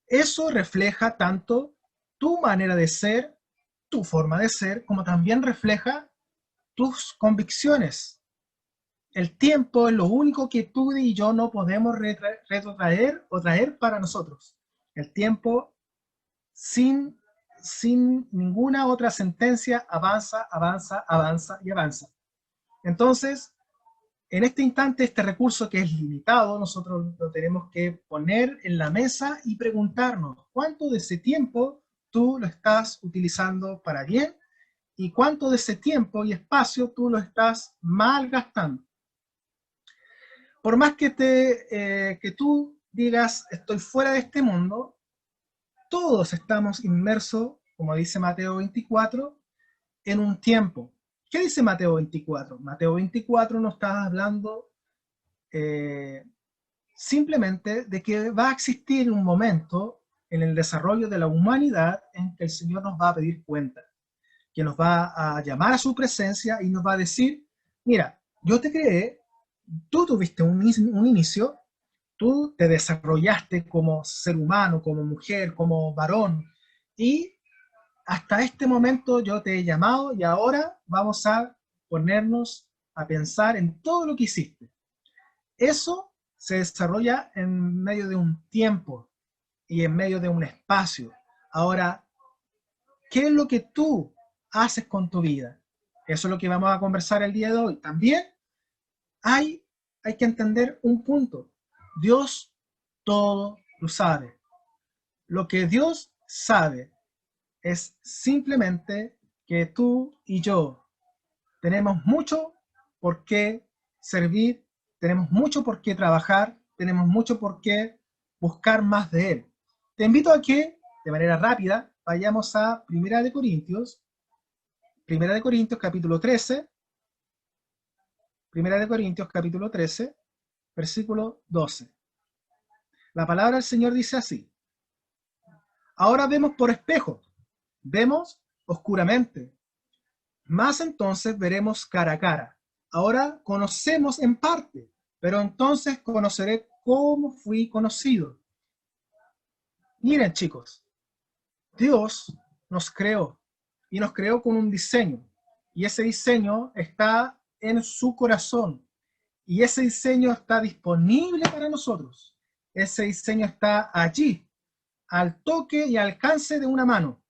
Eso refleja tanto tu manera de ser, tu forma de ser, como también refleja tus convicciones. El tiempo es lo único que tú y yo no podemos retrotraer o traer para nosotros. El tiempo, sin ninguna otra sentencia, avanza, avanza, avanza y avanza. Entonces, en este instante, este recurso que es limitado, nosotros lo tenemos que poner en la mesa y preguntarnos cuánto de ese tiempo tú lo estás utilizando para bien y cuánto de ese tiempo y espacio tú lo estás malgastando. Por más que tú digas, estoy fuera de este mundo, todos estamos inmersos, como dice Mateo 24, en un tiempo. ¿Qué dice Mateo 24? Mateo 24 nos está hablando simplemente de que va a existir un momento en el desarrollo de la humanidad en que el Señor nos va a pedir cuenta, que nos va a llamar a su presencia y nos va a decir, mira, yo te creé, tú tuviste un inicio, tú te desarrollaste como ser humano, como mujer, como varón, y hasta este momento yo te he llamado y ahora vamos a ponernos a pensar en todo lo que hiciste. Eso se desarrolla en medio de un tiempo y en medio de un espacio. Ahora, ¿qué es lo que tú haces con tu vida? Eso es lo que vamos a conversar el día de hoy. También hay que entender un punto. Dios todo lo sabe. Lo que Dios sabe es simplemente que tú y yo tenemos mucho por qué servir, tenemos mucho por qué trabajar, tenemos mucho por qué buscar más de Él. Te invito a que, de manera rápida, vayamos a Primera de Corintios capítulo 13, Primera de Corintios capítulo 13, versículo 12. La palabra del Señor dice así: ahora vemos por espejo, vemos oscuramente, mas entonces veremos cara a cara. Ahora conocemos en parte, pero entonces conoceré cómo fui conocido. Miren, chicos, Dios nos creó y nos creó con un diseño, y ese diseño está en su corazón, y ese diseño está disponible para nosotros. Ese diseño está allí, al toque y alcance de una mano.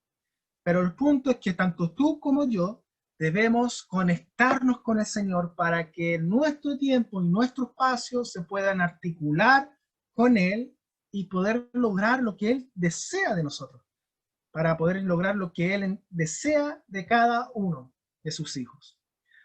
Pero el punto es que tanto tú como yo debemos conectarnos con el Señor para que nuestro tiempo y nuestro espacio se puedan articular con Él y poder lograr lo que Él desea de nosotros, para poder lograr lo que Él desea de cada uno de sus hijos.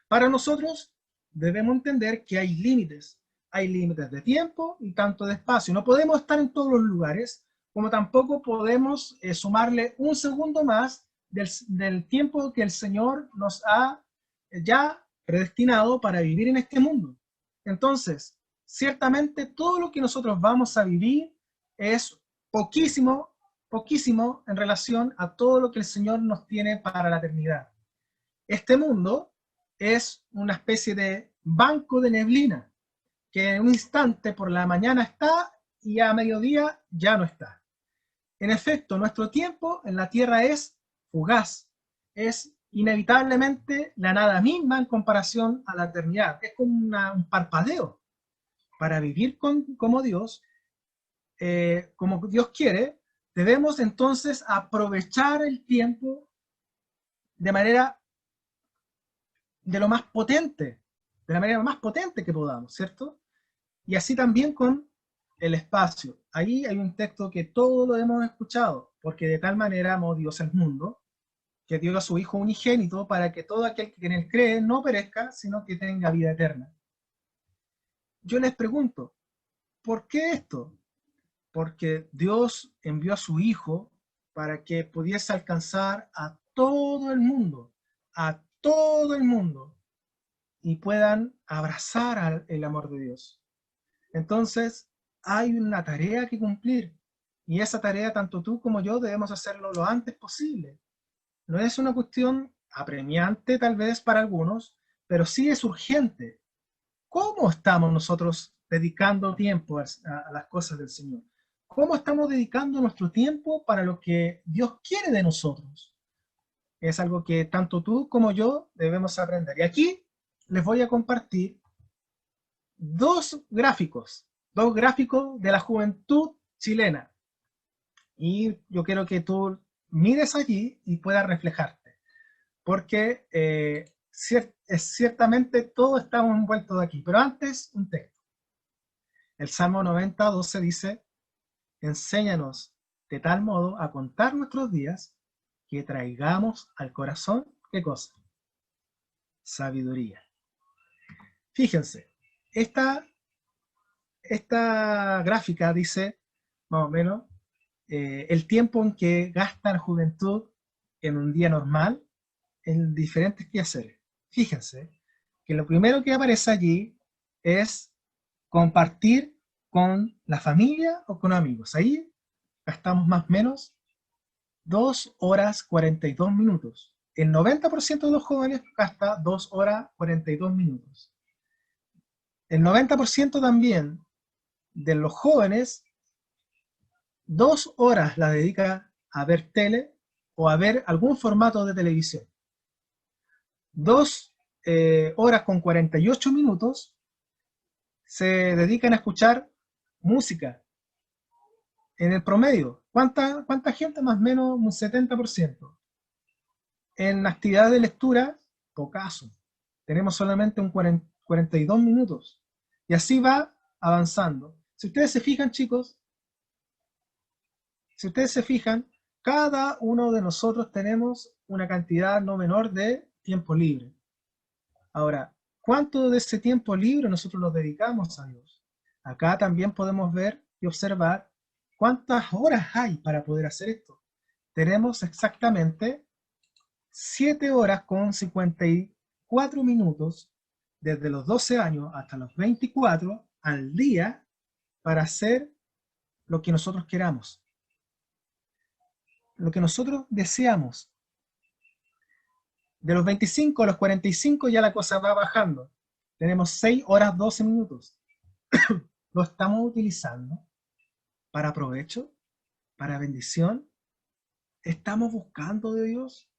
Para nosotros debemos entender que hay límites de tiempo y tanto de espacio. No podemos estar en todos los lugares, como tampoco podemos sumarle un segundo más del tiempo que el Señor nos ha ya predestinado para vivir en este mundo. Entonces, ciertamente todo lo que nosotros vamos a vivir es poquísimo, poquísimo en relación a todo lo que el Señor nos tiene para la eternidad. Este mundo es una especie de banco de neblina, que en un instante por la mañana está y a mediodía ya no está. En efecto, nuestro tiempo en la tierra es fugaz, es inevitablemente la nada misma en comparación a la eternidad. Es como un parpadeo. Para vivir como Dios quiere, debemos entonces aprovechar el tiempo de manera de lo más potente, de la manera más potente que podamos, ¿cierto? Y así también con el espacio. Ahí hay un texto que todos lo hemos escuchado, porque de tal manera amó Dios el mundo, que dio a su Hijo unigénito para que todo aquel que en él cree no perezca, sino que tenga vida eterna. Yo les pregunto, ¿por qué esto? Porque Dios envió a su Hijo para que pudiese alcanzar a todo el mundo, y puedan abrazar el amor de Dios. Entonces, hay una tarea que cumplir, y esa tarea tanto tú como yo debemos hacerlo lo antes posible. No es una cuestión apremiante tal vez para algunos, pero sí es urgente. ¿Cómo estamos nosotros dedicando tiempo a las cosas del Señor? ¿Cómo estamos dedicando nuestro tiempo para lo que Dios quiere de nosotros? Es algo que tanto tú como yo debemos aprender. Y aquí les voy a compartir dos gráficos de la juventud chilena. Y yo quiero que tú mires allí y puedas reflejarte, porque ciertamente todo está envuelto de aquí. Pero antes, un texto. El Salmo 90, 12 dice: enséñanos de tal modo a contar nuestros días que traigamos al corazón, ¿qué cosa? Sabiduría. Fíjense, esta gráfica dice más o menos el tiempo en que gasta la juventud en un día normal en diferentes quehaceres. Fíjense que lo primero que aparece allí es compartir con la familia o con amigos. Ahí gastamos más o menos 2 horas 42 minutos. El 90% de los jóvenes gasta 2 horas 42 minutos. El 90% también de los jóvenes 2 horas la dedica a ver tele o a ver algún formato de televisión. 2 horas con 48 minutos se dedican a escuchar música. En el promedio, ¿cuánta gente? Más o menos un 70%. En actividad de lectura, pocaso. Tenemos solamente un 42 minutos. Y así va avanzando. Si ustedes se fijan, chicos, si ustedes se fijan, cada uno de nosotros tenemos una cantidad no menor de tiempo libre. Ahora, ¿cuánto de ese tiempo libre nosotros nos dedicamos a Dios? Acá también podemos ver y observar cuántas horas hay para poder hacer esto. Tenemos exactamente 7 horas con 54 minutos desde los 12 años hasta los 24 al día para hacer lo que nosotros queramos, lo que nosotros deseamos. De los 25 a los 45 ya la cosa va bajando. Tenemos 6 horas 12 minutos. ¿Lo estamos utilizando para provecho, para bendición? ¿Estamos buscando de Dios?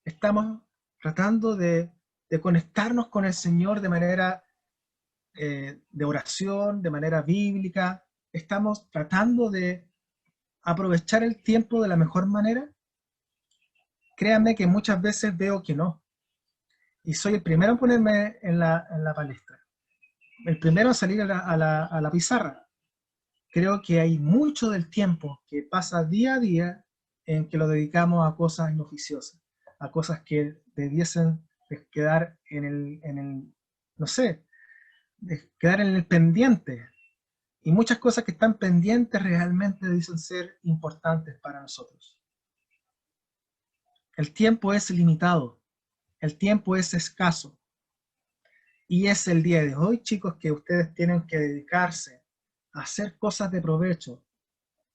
¿Estamos tratando de conectarnos con el Señor de manera de oración, de manera bíblica? ¿Estamos tratando de aprovechar el tiempo de la mejor manera? Créanme que muchas veces veo que no. Y soy el primero en ponerme en la palestra. El primero en salir a la pizarra. Creo que hay mucho del tiempo que pasa día a día en que lo dedicamos a cosas inoficiosas, a cosas que debiesen quedar en el no sé, quedar en el pendiente. Y muchas cosas que están pendientes realmente dicen ser importantes para nosotros. El tiempo es limitado, el tiempo es escaso. Y es el día de hoy, chicos, que ustedes tienen que dedicarse a hacer cosas de provecho,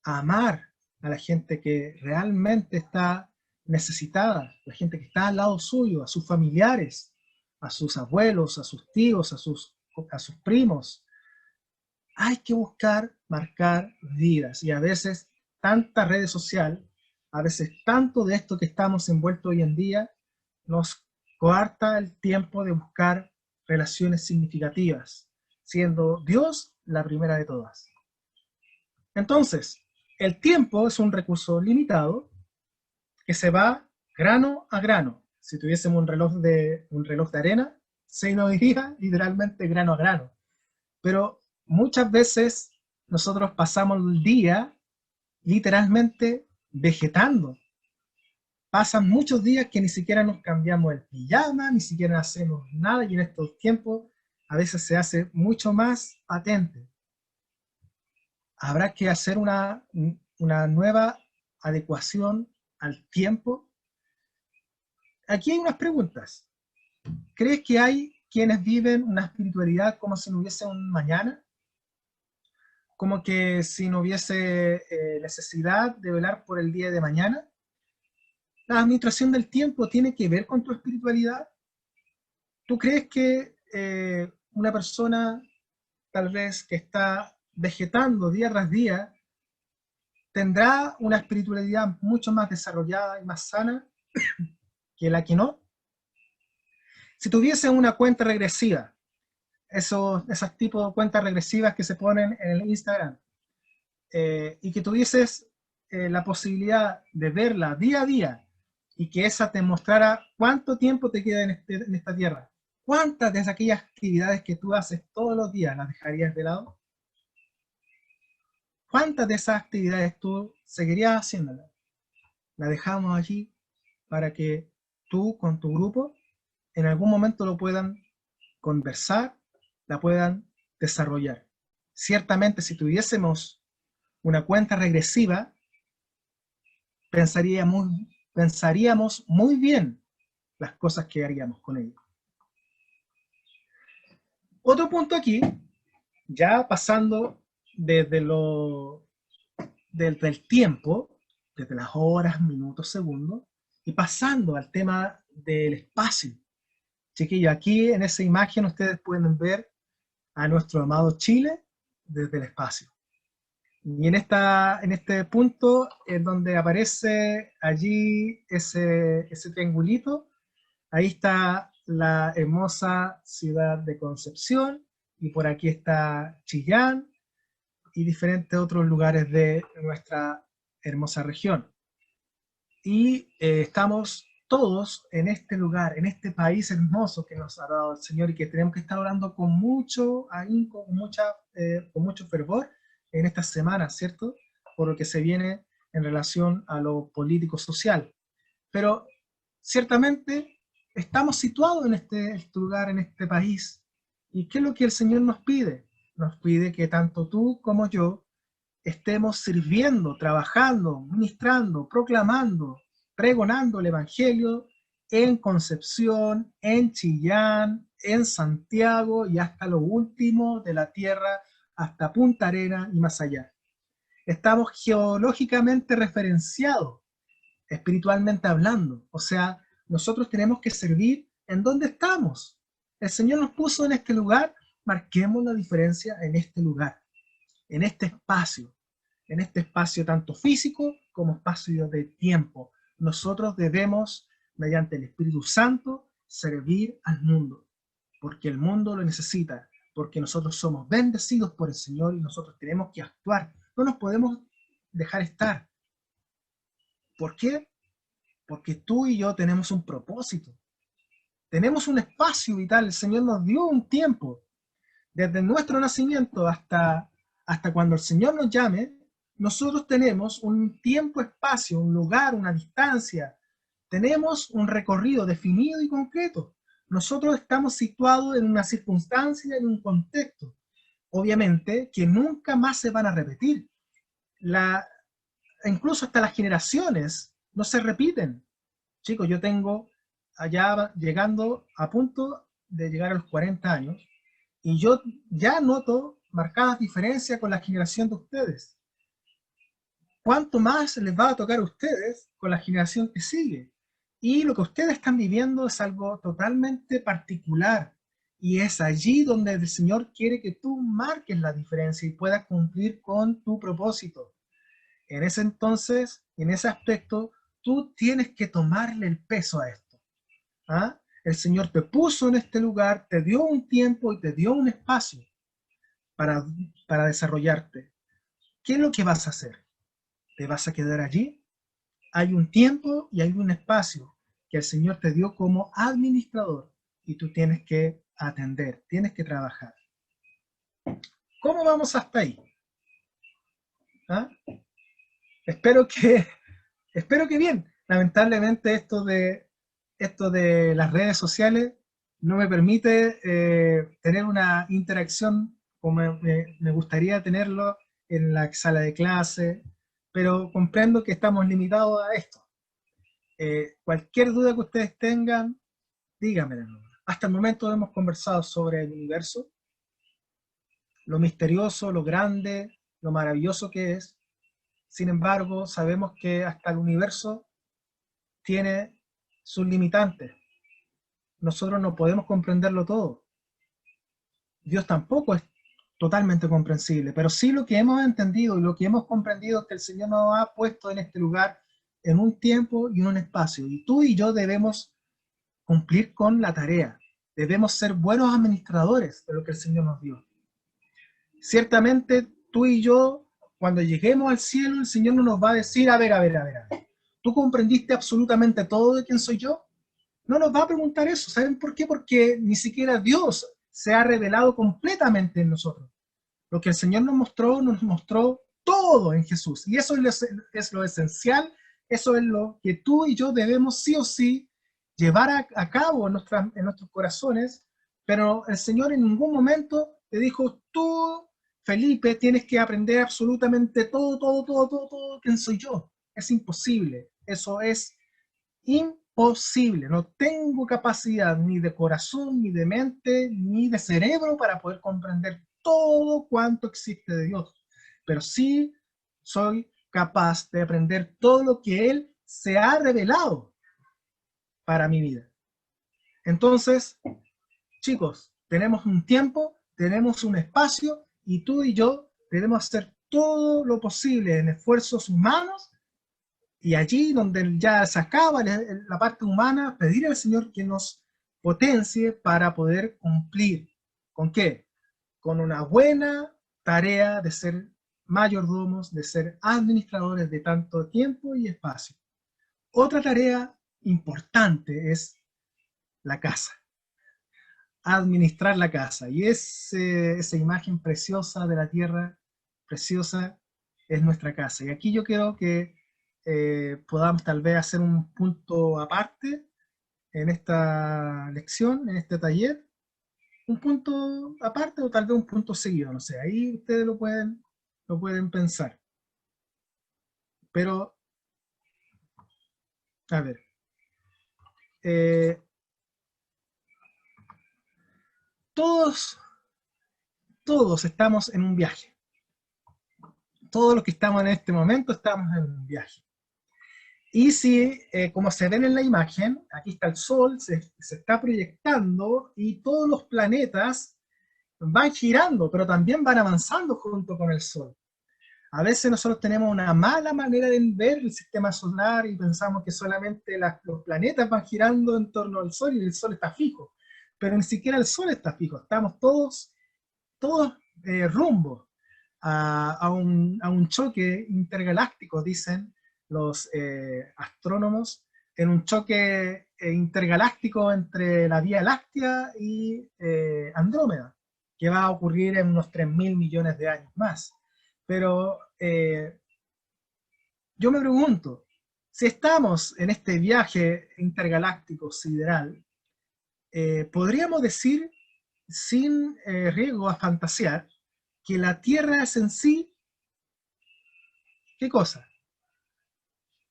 a amar a la gente que realmente está necesitada, la gente que está al lado suyo, a sus familiares, a sus abuelos, a sus tíos, a sus primos. Hay que buscar marcar vidas, y a veces tanta red social, a veces tanto de esto que estamos envueltos hoy en día, nos coarta el tiempo de buscar relaciones significativas, siendo Dios la primera de todas. Entonces, el tiempo es un recurso limitado que se va grano a grano. Si tuviésemos un reloj de arena, se nos iría literalmente grano a grano. Pero muchas veces nosotros pasamos el día literalmente vegetando. Pasan muchos días que ni siquiera nos cambiamos el pijama, ni siquiera hacemos nada, y en estos tiempos a veces se hace mucho más patente. Habrá que hacer una nueva adecuación al tiempo. Aquí hay unas preguntas. ¿Crees que hay quienes viven una espiritualidad como si no hubiese un mañana? Como que si no hubiese necesidad de velar por el día de mañana. ¿La administración del tiempo tiene que ver con tu espiritualidad? ¿Tú crees que una persona tal vez que está vegetando día tras día tendrá una espiritualidad mucho más desarrollada y más sana que la que no? Si tuviese una cuenta regresiva, esas tipos de cuentas regresivas que se ponen en el Instagram, y que tuvieses la posibilidad de verla día a día y que esa te mostrara cuánto tiempo te queda en esta tierra, ¿cuántas de aquellas actividades que tú haces todos los días las dejarías de lado? ¿Cuántas de esas actividades tú seguirías haciéndolas? La dejamos allí para que tú con tu grupo en algún momento lo puedan conversar, la puedan desarrollar. Ciertamente, si tuviésemos una cuenta regresiva, pensaríamos muy bien las cosas que haríamos con ella. Otro punto aquí, ya pasando desde el tiempo, desde las horas, minutos, segundos, y pasando al tema del espacio. Chiquillos, aquí en esa imagen ustedes pueden ver a nuestro amado Chile desde el espacio. Y en este punto, en donde aparece allí ese triangulito, ahí está la hermosa ciudad de Concepción, y por aquí está Chillán, y diferentes otros lugares de nuestra hermosa región. Y estamos todos en este lugar, en este país hermoso que nos ha dado el Señor y que tenemos que estar orando con mucho ahínco, con mucho fervor en estas semanas, ¿cierto? Por lo que se viene en relación a lo político-social. Pero ciertamente estamos situados en este lugar, en este país. ¿Y qué es lo que el Señor nos pide? Nos pide que tanto tú como yo estemos sirviendo, trabajando, ministrando, proclamando, pregonando el Evangelio en Concepción, en Chillán, en Santiago y hasta lo último de la tierra, hasta Punta Arenas y más allá. Estamos geológicamente referenciados, espiritualmente hablando. O sea, nosotros tenemos que servir en donde estamos. El Señor nos puso en este lugar, marquemos la diferencia en este lugar, en este espacio tanto físico como espacio de tiempo. Nosotros debemos, mediante el Espíritu Santo, servir al mundo, porque el mundo lo necesita, porque nosotros somos bendecidos por el Señor y nosotros tenemos que actuar. No nos podemos dejar estar. ¿Por qué? Porque tú y yo tenemos un propósito. Tenemos un espacio vital. El Señor nos dio un tiempo. Desde nuestro nacimiento hasta cuando el Señor nos llame, nosotros tenemos un tiempo, espacio, un lugar, una distancia. Tenemos un recorrido definido y concreto. Nosotros estamos situados en una circunstancia, en un contexto. Obviamente que nunca más se van a repetir. Incluso hasta las generaciones no se repiten. Chicos, yo tengo allá llegando a punto de llegar a los 40 años y yo ya noto marcadas diferencias con la generación de ustedes. ¿Cuánto más les va a tocar a ustedes con la generación que sigue? Y lo que ustedes están viviendo es algo totalmente particular. Y es allí donde el Señor quiere que tú marques la diferencia y puedas cumplir con tu propósito. En ese entonces, en ese aspecto, tú tienes que tomarle el peso a esto. ¿Ah? El Señor te puso en este lugar, te dio un tiempo y te dio un espacio para desarrollarte. ¿Qué es lo que vas a hacer? ¿Te vas a quedar allí? Hay un tiempo y hay un espacio que el Señor te dio como administrador y tú tienes que atender, tienes que trabajar. ¿Cómo vamos hasta ahí? ¿Ah? Espero que bien. Lamentablemente esto de las redes sociales no me permite tener una interacción como me gustaría tenerlo en la sala de clase, pero comprendo que estamos limitados a esto. Cualquier duda que ustedes tengan, díganmela. Hasta el momento hemos conversado sobre el universo, lo misterioso, lo grande, lo maravilloso que es. Sin embargo, sabemos que hasta el universo tiene sus limitantes. Nosotros no podemos comprenderlo todo. Dios tampoco es totalmente comprensible, pero sí lo que hemos entendido y lo que hemos comprendido es que el Señor nos ha puesto en este lugar en un tiempo y en un espacio. Y tú y yo debemos cumplir con la tarea. Debemos ser buenos administradores de lo que el Señor nos dio. Ciertamente tú y yo, cuando lleguemos al cielo, el Señor no nos va a decir, a ver, ¿tú comprendiste absolutamente todo de quién soy yo? No nos va a preguntar eso. ¿Saben por qué? Porque ni siquiera Dios se ha revelado completamente en nosotros. Lo que el Señor nos mostró todo en Jesús. Y eso es lo esencial, eso es lo que tú y yo debemos sí o sí llevar a cabo en nuestros corazones. Pero el Señor en ningún momento te dijo, tú, Felipe, tienes que aprender absolutamente todo quién soy yo. Es imposible. Eso es imposible. No tengo capacidad ni de corazón, ni de mente, ni de cerebro para poder comprender todo cuanto existe de Dios. Pero sí soy capaz de aprender todo lo que Él se ha revelado para mi vida. Entonces, chicos, tenemos un tiempo, tenemos un espacio y tú y yo debemos hacer todo lo posible en esfuerzos humanos. Y allí donde ya se acaba la parte humana, pedir al Señor que nos potencie para poder cumplir. ¿Con qué? Con una buena tarea de ser mayordomos, de ser administradores de tanto tiempo y espacio. Otra tarea importante es la casa. Administrar la casa. Y esa imagen preciosa de la tierra, preciosa, es nuestra casa. Y aquí yo quiero que podamos tal vez hacer un punto aparte en esta lección, en este taller, un punto aparte o tal vez un punto seguido, no sé, ahí ustedes lo pueden pensar. Pero, a ver, todos estamos en un viaje. Todos los que estamos en este momento estamos en un viaje. Y si, como se ven en la imagen, aquí está el Sol, se está proyectando y todos los planetas van girando, pero también van avanzando junto con el Sol. A veces nosotros tenemos una mala manera de ver el sistema solar y pensamos que solamente los planetas van girando en torno al Sol y el Sol está fijo. Pero ni siquiera el Sol está fijo, estamos todos rumbo a un choque intergaláctico, dicen los astrónomos, en un choque intergaláctico entre la Vía Láctea y Andrómeda, que va a ocurrir en unos 3.000 millones de años más. Pero yo me pregunto, si estamos en este viaje intergaláctico sideral, podríamos decir, sin riesgo a fantasear, que la Tierra es en sí, ¿qué cosa?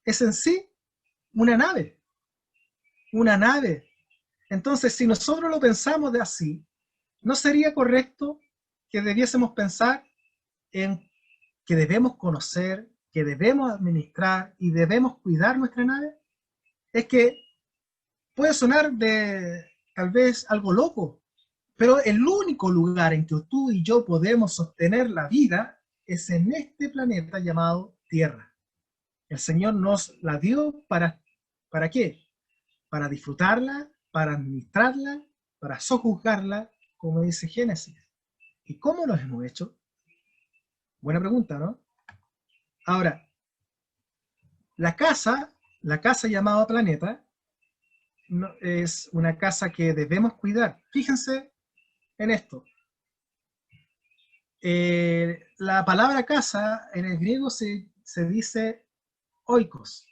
Es en sí una nave. Una nave. Entonces, si nosotros lo pensamos de así, ¿no sería correcto que debiésemos pensar en que debemos conocer, que debemos administrar y debemos cuidar nuestra nave? Es que puede sonar de tal vez algo loco, pero el único lugar en que tú y yo podemos sostener la vida es en este planeta llamado Tierra. El Señor nos la dio ¿para qué? Para disfrutarla, para administrarla, para sojuzgarla, como dice Génesis. ¿Y cómo lo hemos hecho? Buena pregunta, ¿no? Ahora, la casa llamada planeta, es una casa que debemos cuidar. Fíjense en esto. La palabra casa en el griego se dice oikos,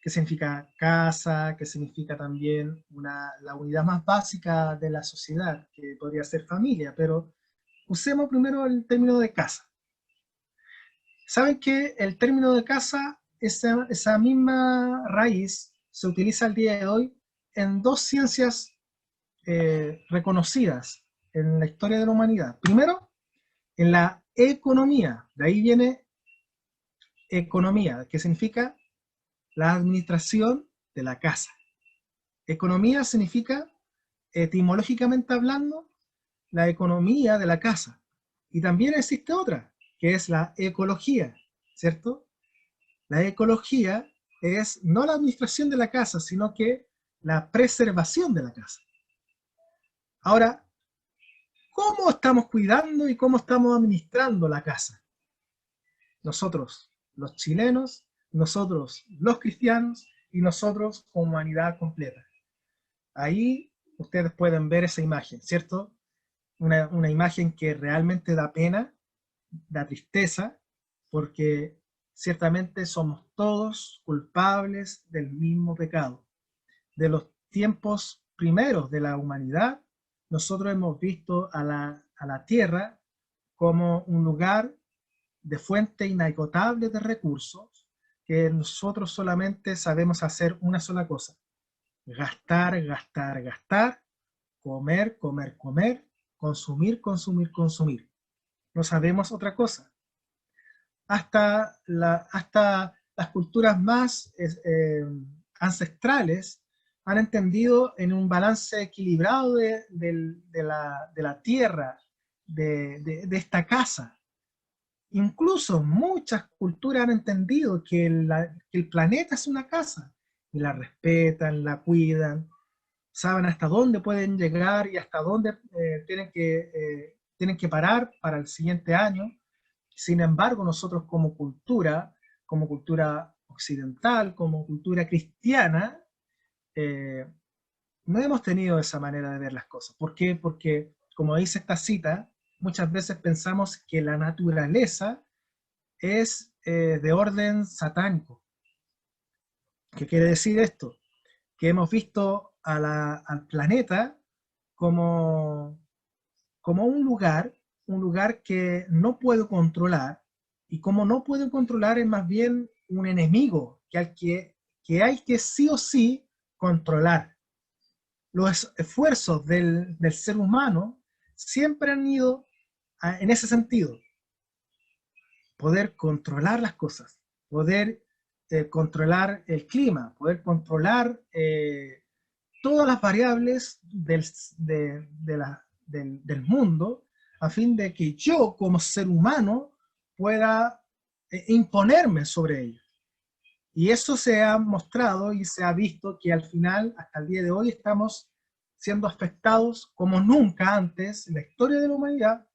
que significa casa, que significa también la unidad más básica de la sociedad, que podría ser familia, pero usemos primero el término de casa. ¿Saben que el término de casa, esa misma raíz, se utiliza al día de hoy en dos ciencias reconocidas en la historia de la humanidad? Primero, en la economía, de ahí viene economía, que significa la administración de la casa. Economía significa, etimológicamente hablando, la economía de la casa. Y también existe otra, que es la ecología, ¿cierto? La ecología es no la administración de la casa, sino que la preservación de la casa. Ahora, ¿cómo estamos cuidando y cómo estamos administrando la casa? Nosotros, los chilenos, nosotros, los cristianos, y nosotros, humanidad completa. Ahí ustedes pueden ver esa imagen, ¿cierto? Una imagen que realmente da pena, da tristeza, porque ciertamente somos todos culpables del mismo pecado. De los tiempos primeros de la humanidad, nosotros hemos visto a la tierra como un lugar de fuente inagotable de recursos, que nosotros solamente sabemos hacer una sola cosa: gastar, gastar, gastar, comer, comer, comer, consumir, consumir, consumir. No sabemos otra cosa. Hasta las culturas más ancestrales han entendido en un balance equilibrado de la tierra, de esta casa. Incluso muchas culturas han entendido que el planeta es una casa y la respetan, la cuidan, saben hasta dónde pueden llegar y hasta dónde tienen que parar para el siguiente año. Sin embargo, nosotros como cultura occidental, como cultura cristiana, no hemos tenido esa manera de ver las cosas. ¿Por qué? Porque, como dice esta cita, muchas veces pensamos que la naturaleza es de orden satánico. ¿Qué quiere decir esto? Que hemos visto al planeta como un lugar que no puedo controlar, y como no puedo controlar es más bien un enemigo que hay que sí o sí controlar. Los esfuerzos del ser humano siempre han ido en ese sentido: poder controlar las cosas, poder controlar el clima, poder controlar todas las variables del mundo, a fin de que yo como ser humano pueda imponerme sobre ellos. Y eso se ha mostrado y se ha visto que al final, hasta el día de hoy, estamos siendo afectados como nunca antes en la historia de la humanidad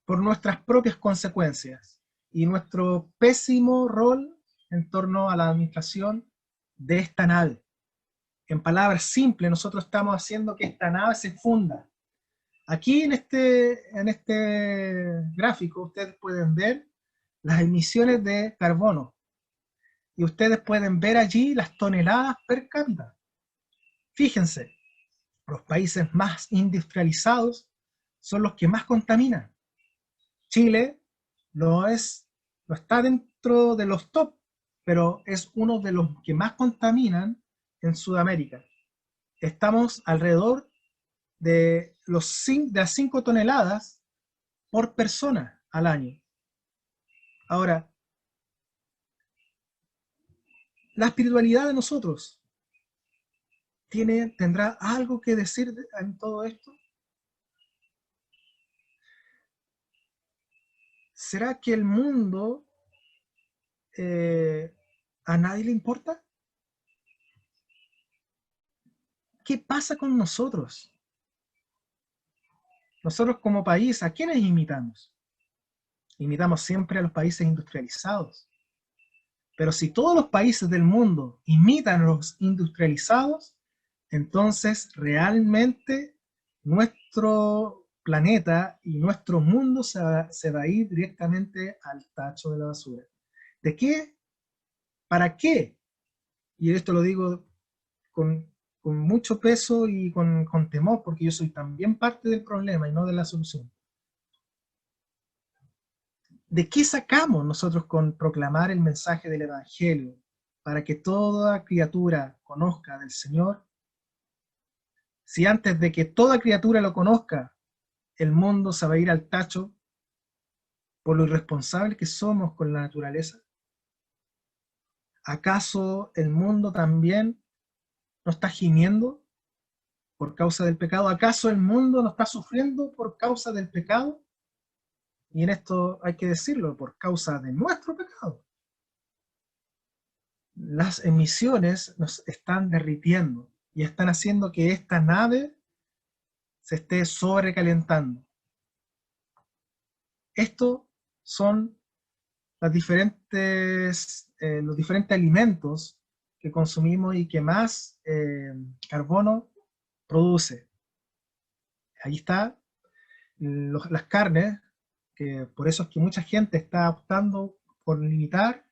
por nuestras propias consecuencias y nuestro pésimo rol en torno a la administración de esta nave. En palabras simples, nosotros estamos haciendo que esta nave se funda. Aquí en este gráfico ustedes pueden ver las emisiones de carbono y ustedes pueden ver allí las toneladas per cápita. Fíjense, los países más industrializados son los que más contaminan. Chile no está dentro de los top, pero es uno de los que más contaminan en Sudamérica. Estamos alrededor de las 5 toneladas por persona al año. Ahora, la espiritualidad de nosotros tendrá algo que decir en todo esto. ¿Será que el mundo a nadie le importa? ¿Qué pasa con nosotros? Nosotros como país, ¿a quiénes imitamos? Imitamos siempre a los países industrializados. Pero si todos los países del mundo imitan a los industrializados, entonces realmente nuestro planeta y nuestro mundo se va a ir directamente al tacho de la basura. ¿De qué? ¿Para qué? Y esto lo digo con mucho peso y con temor, porque yo soy también parte del problema y no de la solución. ¿De qué sacamos nosotros con proclamar el mensaje del Evangelio para que toda criatura conozca del Señor, si antes de que toda criatura lo conozca, el mundo se va a ir al tacho por lo irresponsables que somos con la naturaleza? ¿Acaso el mundo también no está gimiendo por causa del pecado? ¿Acaso el mundo no está sufriendo por causa del pecado? Y en esto hay que decirlo, por causa de nuestro pecado. Las emisiones nos están derritiendo y están haciendo que esta nave se esté sobrecalentando. Estos son los diferentes alimentos que consumimos y que más carbono produce. Ahí está las carnes, que por eso es que mucha gente está optando por limitar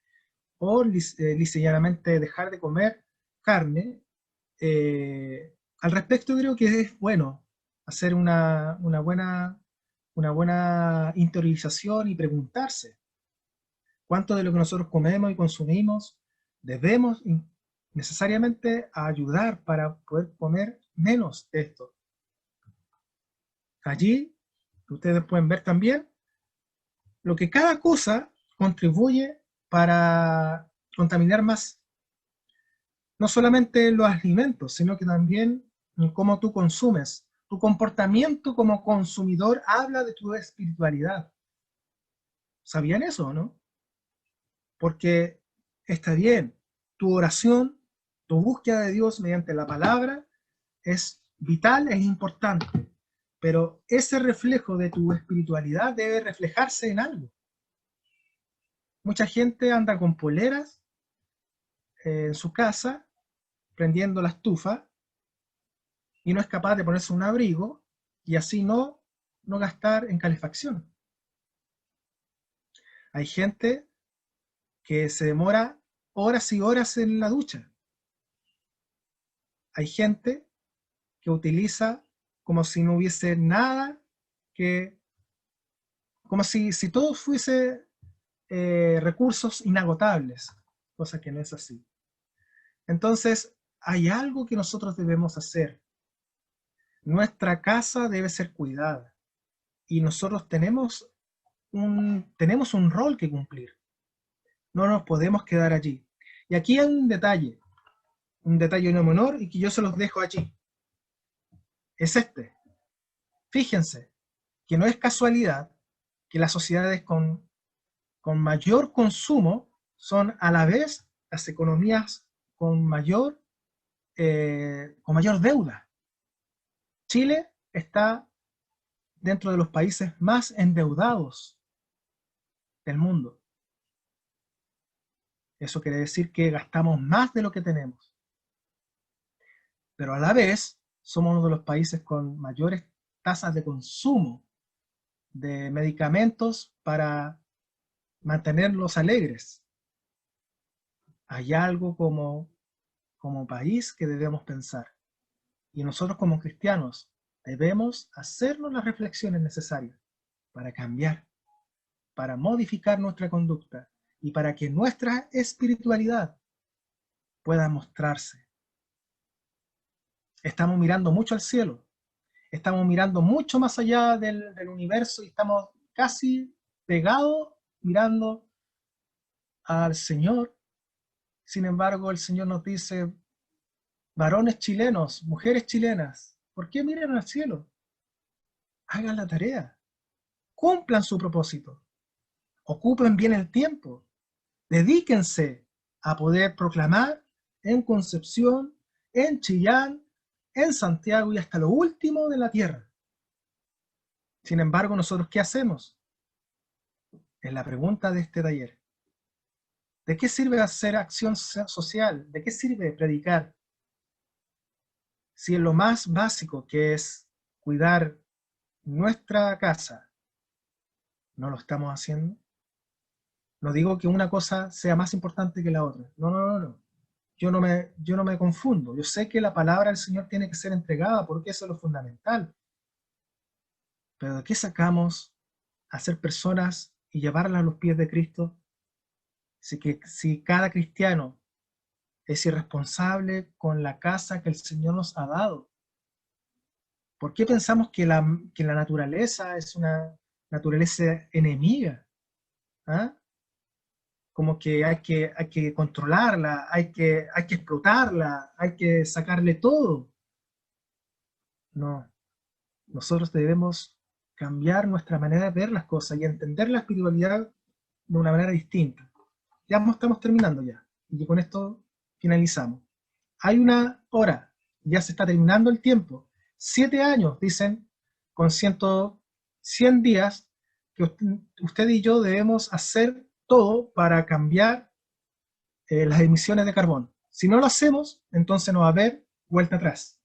o llanamente dejar de comer carne. Al respecto creo que es bueno hacer una buena interiorización y preguntarse cuánto de lo que nosotros comemos y consumimos debemos necesariamente ayudar para poder comer menos de esto. Allí ustedes pueden ver también lo que cada cosa contribuye para contaminar más. No solamente los alimentos, sino que también cómo tú consumes. Tu comportamiento como consumidor habla de tu espiritualidad. ¿Sabían eso o no? Porque está bien, tu oración, tu búsqueda de Dios mediante la palabra es vital, es importante, pero ese reflejo de tu espiritualidad debe reflejarse en algo. Mucha gente anda con poleras en su casa, prendiendo la estufa, y no es capaz de ponerse un abrigo y así no gastar en calefacción. Hay gente que se demora horas y horas en la ducha. Hay gente que utiliza como si no hubiese nada, como si todo fuese recursos inagotables, cosa que no es así. Entonces, hay algo que nosotros debemos hacer. Nuestra casa debe ser cuidada y nosotros tenemos un rol que cumplir. No nos podemos quedar allí. Y aquí hay un detalle no menor y que yo se los dejo allí. Es este. Fíjense que no es casualidad que las sociedades con mayor consumo son a la vez las economías con mayor deuda. Chile está dentro de los países más endeudados del mundo. Eso quiere decir que gastamos más de lo que tenemos. Pero a la vez somos uno de los países con mayores tasas de consumo de medicamentos para mantenerlos alegres. Hay algo como país que debemos pensar. Y nosotros como cristianos debemos hacernos las reflexiones necesarias para cambiar, para modificar nuestra conducta y para que nuestra espiritualidad pueda mostrarse. Estamos mirando mucho al cielo, estamos mirando mucho más allá del universo y estamos casi pegados mirando al Señor. Sin embargo, el Señor nos dice, varones chilenos, mujeres chilenas, ¿por qué miran al cielo? Hagan la tarea, cumplan su propósito, ocupen bien el tiempo, dedíquense a poder proclamar en Concepción, en Chillán, en Santiago y hasta lo último de la tierra. Sin embargo, ¿nosotros qué hacemos? Es la pregunta de este taller. ¿De qué sirve hacer acción social? ¿De qué sirve predicar? Si en lo más básico, que es cuidar nuestra casa, no lo estamos haciendo. No digo que una cosa sea más importante que la otra. No. Yo no me confundo. Yo sé que la palabra del Señor tiene que ser entregada porque eso es lo fundamental. Pero ¿de qué sacamos a ser personas y llevarlas a los pies de Cristo si cada cristiano es irresponsable con la casa que el Señor nos ha dado? ¿Por qué pensamos que la naturaleza es una naturaleza enemiga? ¿Ah? como que hay que controlarla, hay que explotarla, hay que sacarle todo. No, nosotros debemos cambiar nuestra manera de ver las cosas y entender la espiritualidad de una manera distinta. Ya estamos terminando ya, y con esto finalizamos. Hay una hora, ya se está terminando el tiempo. 7 años, dicen, con 100 días, que usted y yo debemos hacer todo para cambiar las emisiones de carbono. Si no lo hacemos, entonces no va a haber vuelta atrás.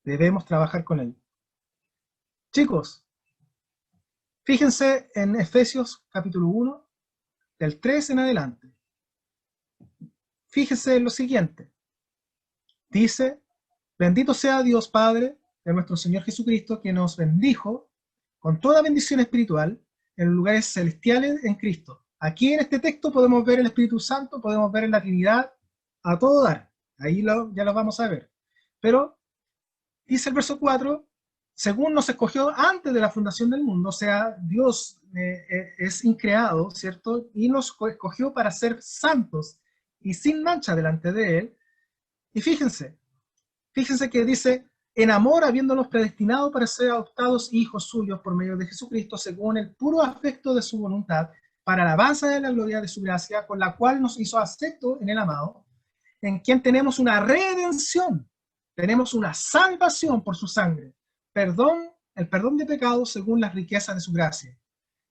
Debemos trabajar con él. Chicos, fíjense en Efesios capítulo 1, del 3 en adelante. Fíjense en lo siguiente. Dice, bendito sea Dios Padre de nuestro Señor Jesucristo, que nos bendijo con toda bendición espiritual en lugares celestiales en Cristo. Aquí en este texto podemos ver el Espíritu Santo, podemos ver en la Trinidad a todo dar. Ahí ya lo vamos a ver. Pero dice el verso 4, según nos escogió antes de la fundación del mundo, o sea, Dios es increado, ¿cierto? Y nos escogió para ser santos y sin mancha delante de Él. Y fíjense que dice, en amor habiéndonos predestinado para ser adoptados hijos suyos por medio de Jesucristo, según el puro afecto de su voluntad, para alabanza de la gloria de su gracia, con la cual nos hizo acepto en el amado, en quien tenemos una redención, tenemos una salvación por su sangre, el perdón de pecados según las riquezas de su gracia,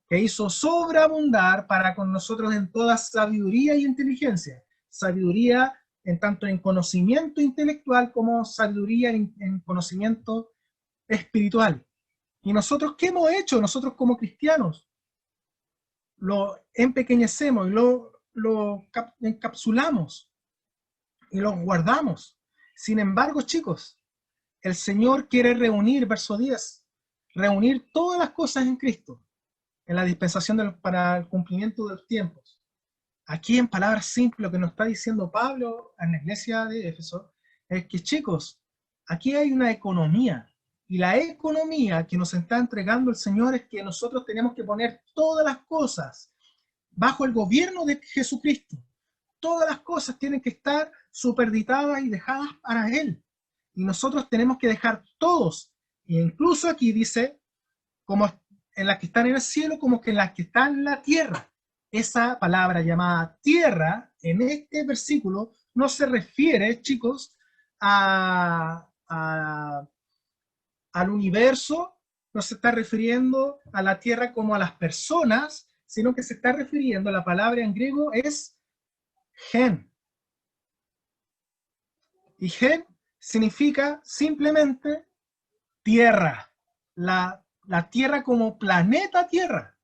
que hizo sobreabundar para con nosotros en toda sabiduría y inteligencia, sabiduría en tanto en conocimiento intelectual como sabiduría en conocimiento espiritual. ¿Y nosotros qué hemos hecho? Nosotros como cristianos lo empequeñecemos y lo encapsulamos y lo guardamos. Sin embargo, chicos, el Señor quiere reunir, verso 10, reunir todas las cosas en Cristo, en la dispensación para el cumplimiento de los tiempos. Aquí en palabras simples lo que nos está diciendo Pablo en la iglesia de Éfeso es que, chicos, aquí hay una economía, y la economía que nos está entregando el Señor es que nosotros tenemos que poner todas las cosas bajo el gobierno de Jesucristo. Todas las cosas tienen que estar superditadas y dejadas para Él. Y nosotros tenemos que dejar todos, e incluso aquí dice, como en las que están en el cielo, como que en las que están en la tierra. Esa palabra llamada tierra, en este versículo, no se refiere, chicos, al universo, no se está refiriendo a la tierra como a las personas, sino que se está refiriendo, la palabra en griego es gen. Y gen significa simplemente tierra, la tierra como planeta Tierra.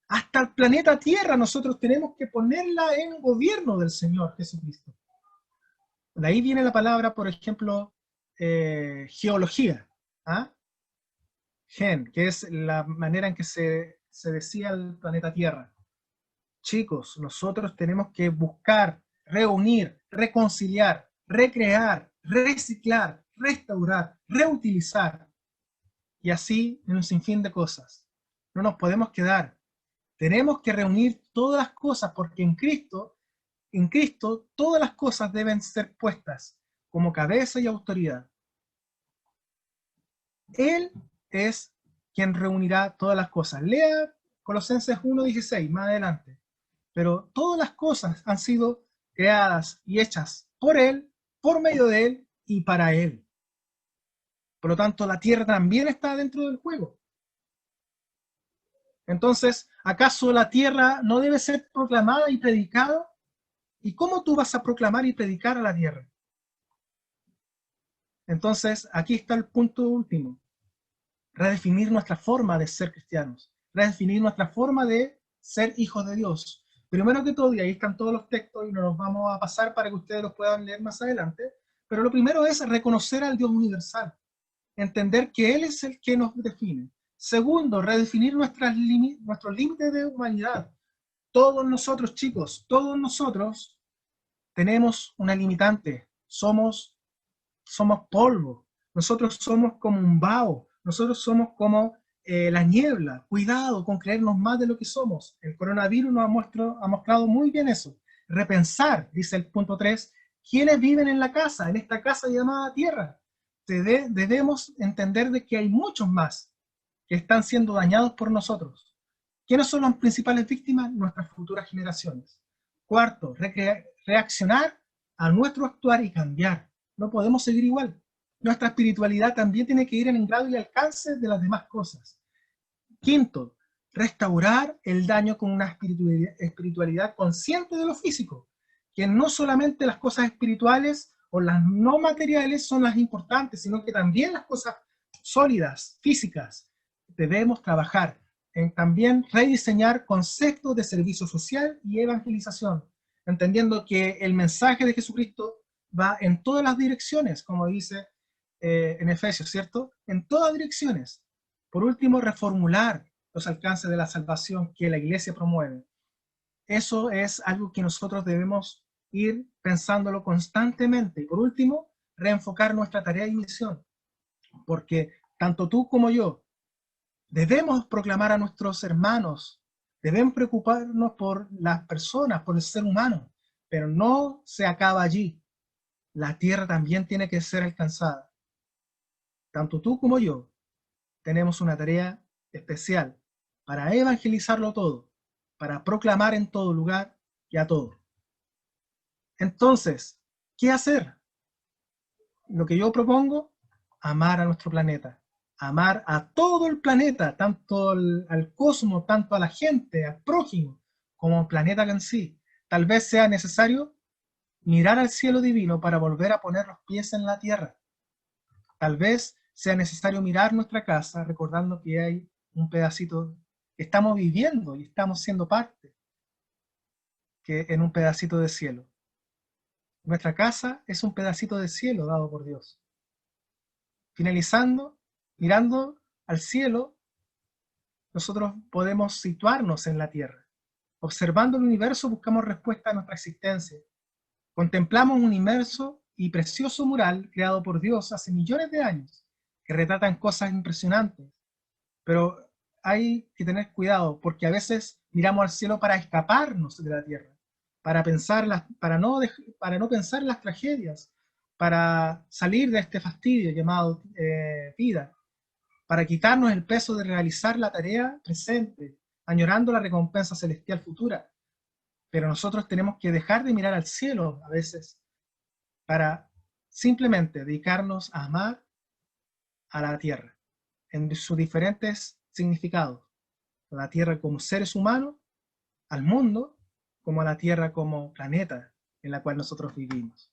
Hasta el planeta Tierra nosotros tenemos que ponerla en gobierno del Señor Jesucristo. De ahí viene la palabra, por ejemplo, geología, ¿ah? Gen, que es la manera en que se decía el planeta Tierra. Chicos, nosotros tenemos que buscar, reunir, reconciliar, recrear, reciclar, restaurar, reutilizar, y así en un sinfín de cosas. No nos podemos quedar. Tenemos que reunir todas las cosas porque en Cristo todas las cosas deben ser puestas como cabeza y autoridad. Él es quien reunirá todas las cosas. Lea Colosenses 1:16 más adelante. Pero todas las cosas han sido creadas y hechas por Él, por medio de Él y para Él. Por lo tanto, la tierra también está dentro del juego. Entonces, ¿acaso la tierra no debe ser proclamada y predicada? ¿Y cómo tú vas a proclamar y predicar a la tierra? Entonces, aquí está el punto último. Redefinir nuestra forma de ser cristianos. Redefinir nuestra forma de ser hijos de Dios. Primero que todo, y ahí están todos los textos y nos los vamos a pasar para que ustedes los puedan leer más adelante, pero lo primero es reconocer al Dios universal. Entender que Él es el que nos define. Segundo, redefinir nuestros límites de humanidad. Todos nosotros, chicos, todos nosotros tenemos una limitante. Somos polvo. Nosotros somos como un vaho. Nosotros somos como la niebla, cuidado con creernos más de lo que somos. El coronavirus nos ha mostrado muy bien eso. Repensar, dice el punto 3, ¿quiénes viven en la casa, en esta casa llamada Tierra? Debemos entender de que hay muchos más que están siendo dañados por nosotros. ¿Quiénes son las principales víctimas? Nuestras futuras generaciones. Cuarto, reaccionar a nuestro actuar y cambiar. No podemos seguir igual. Nuestra espiritualidad también tiene que ir en el grado y alcance de las demás cosas. Quinto, restaurar el daño con una espiritualidad consciente de lo físico, que no solamente las cosas espirituales o las no materiales son las importantes, sino que también las cosas sólidas, físicas. Debemos trabajar en también rediseñar conceptos de servicio social y evangelización, entendiendo que el mensaje de Jesucristo va en todas las direcciones, como dice en Efesios, ¿cierto? En todas direcciones. Por último, reformular los alcances de la salvación que la Iglesia promueve. Eso es algo que nosotros debemos ir pensándolo constantemente. Y por último, reenfocar nuestra tarea y misión. Porque tanto tú como yo debemos proclamar a nuestros hermanos, debemos preocuparnos por las personas, por el ser humano, pero no se acaba allí. La tierra también tiene que ser alcanzada. Tanto tú como yo tenemos una tarea especial para evangelizarlo todo, para proclamar en todo lugar y a todo. Entonces, ¿qué hacer? Lo que yo propongo, amar a nuestro planeta, amar a todo el planeta, tanto al cosmos, tanto a la gente, al prójimo, como al planeta en sí. Tal vez sea necesario mirar al cielo divino para volver a poner los pies en la tierra. Tal vez sea necesario mirar nuestra casa recordando que hay un pedacito que estamos viviendo y estamos siendo parte que en un pedacito de cielo. Nuestra casa es un pedacito de cielo dado por Dios. Finalizando, mirando al cielo, nosotros podemos situarnos en la tierra. Observando el universo buscamos respuesta a nuestra existencia. Contemplamos un inmenso y precioso mural creado por Dios hace millones de años, que retratan cosas impresionantes. Pero hay que tener cuidado, porque a veces miramos al cielo para escaparnos de la tierra, para no pensar en las tragedias, para salir de este fastidio llamado vida, para quitarnos el peso de realizar la tarea presente, añorando la recompensa celestial futura. Pero nosotros tenemos que dejar de mirar al cielo a veces para simplemente dedicarnos a amar a la tierra en sus diferentes significados. A la tierra como seres humanos, al mundo, como a la tierra como planeta en la cual nosotros vivimos.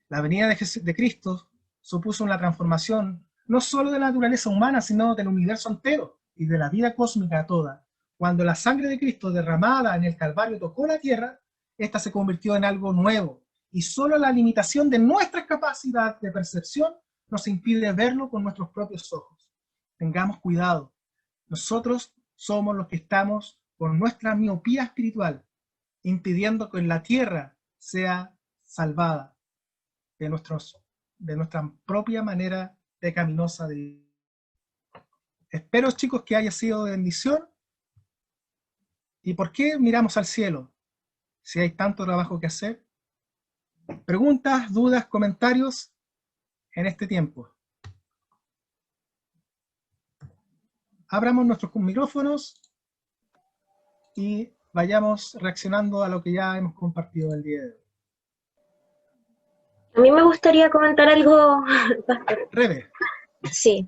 La venida de Cristo supuso una transformación no solo de la naturaleza humana, sino del universo entero y de la vida cósmica toda. Cuando la sangre de Cristo derramada en el Calvario tocó la tierra, esta se convirtió en algo nuevo, y solo la limitación de nuestra capacidad de percepción nos impide verlo con nuestros propios ojos. Tengamos cuidado. Nosotros somos los que estamos con nuestra miopía espiritual, impidiendo que la tierra sea salvada de nuestra propia manera pecaminosa de vivir. Espero, chicos, que haya sido de bendición. ¿Y por qué miramos al cielo si hay tanto trabajo que hacer? Preguntas, dudas, comentarios en este tiempo. Abramos nuestros micrófonos y vayamos reaccionando a lo que ya hemos compartido el día de hoy. A mí me gustaría comentar algo, Pastor. Rebe. Sí.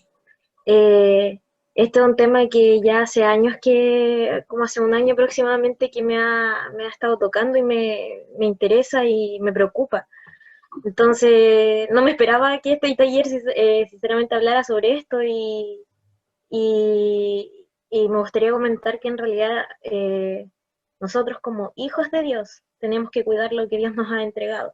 Este es un tema que ya hace años como hace un año aproximadamente, que me ha estado tocando y me interesa y me preocupa. Entonces, no me esperaba que este taller sinceramente hablara sobre esto y me gustaría comentar que en realidad nosotros como hijos de Dios tenemos que cuidar lo que Dios nos ha entregado.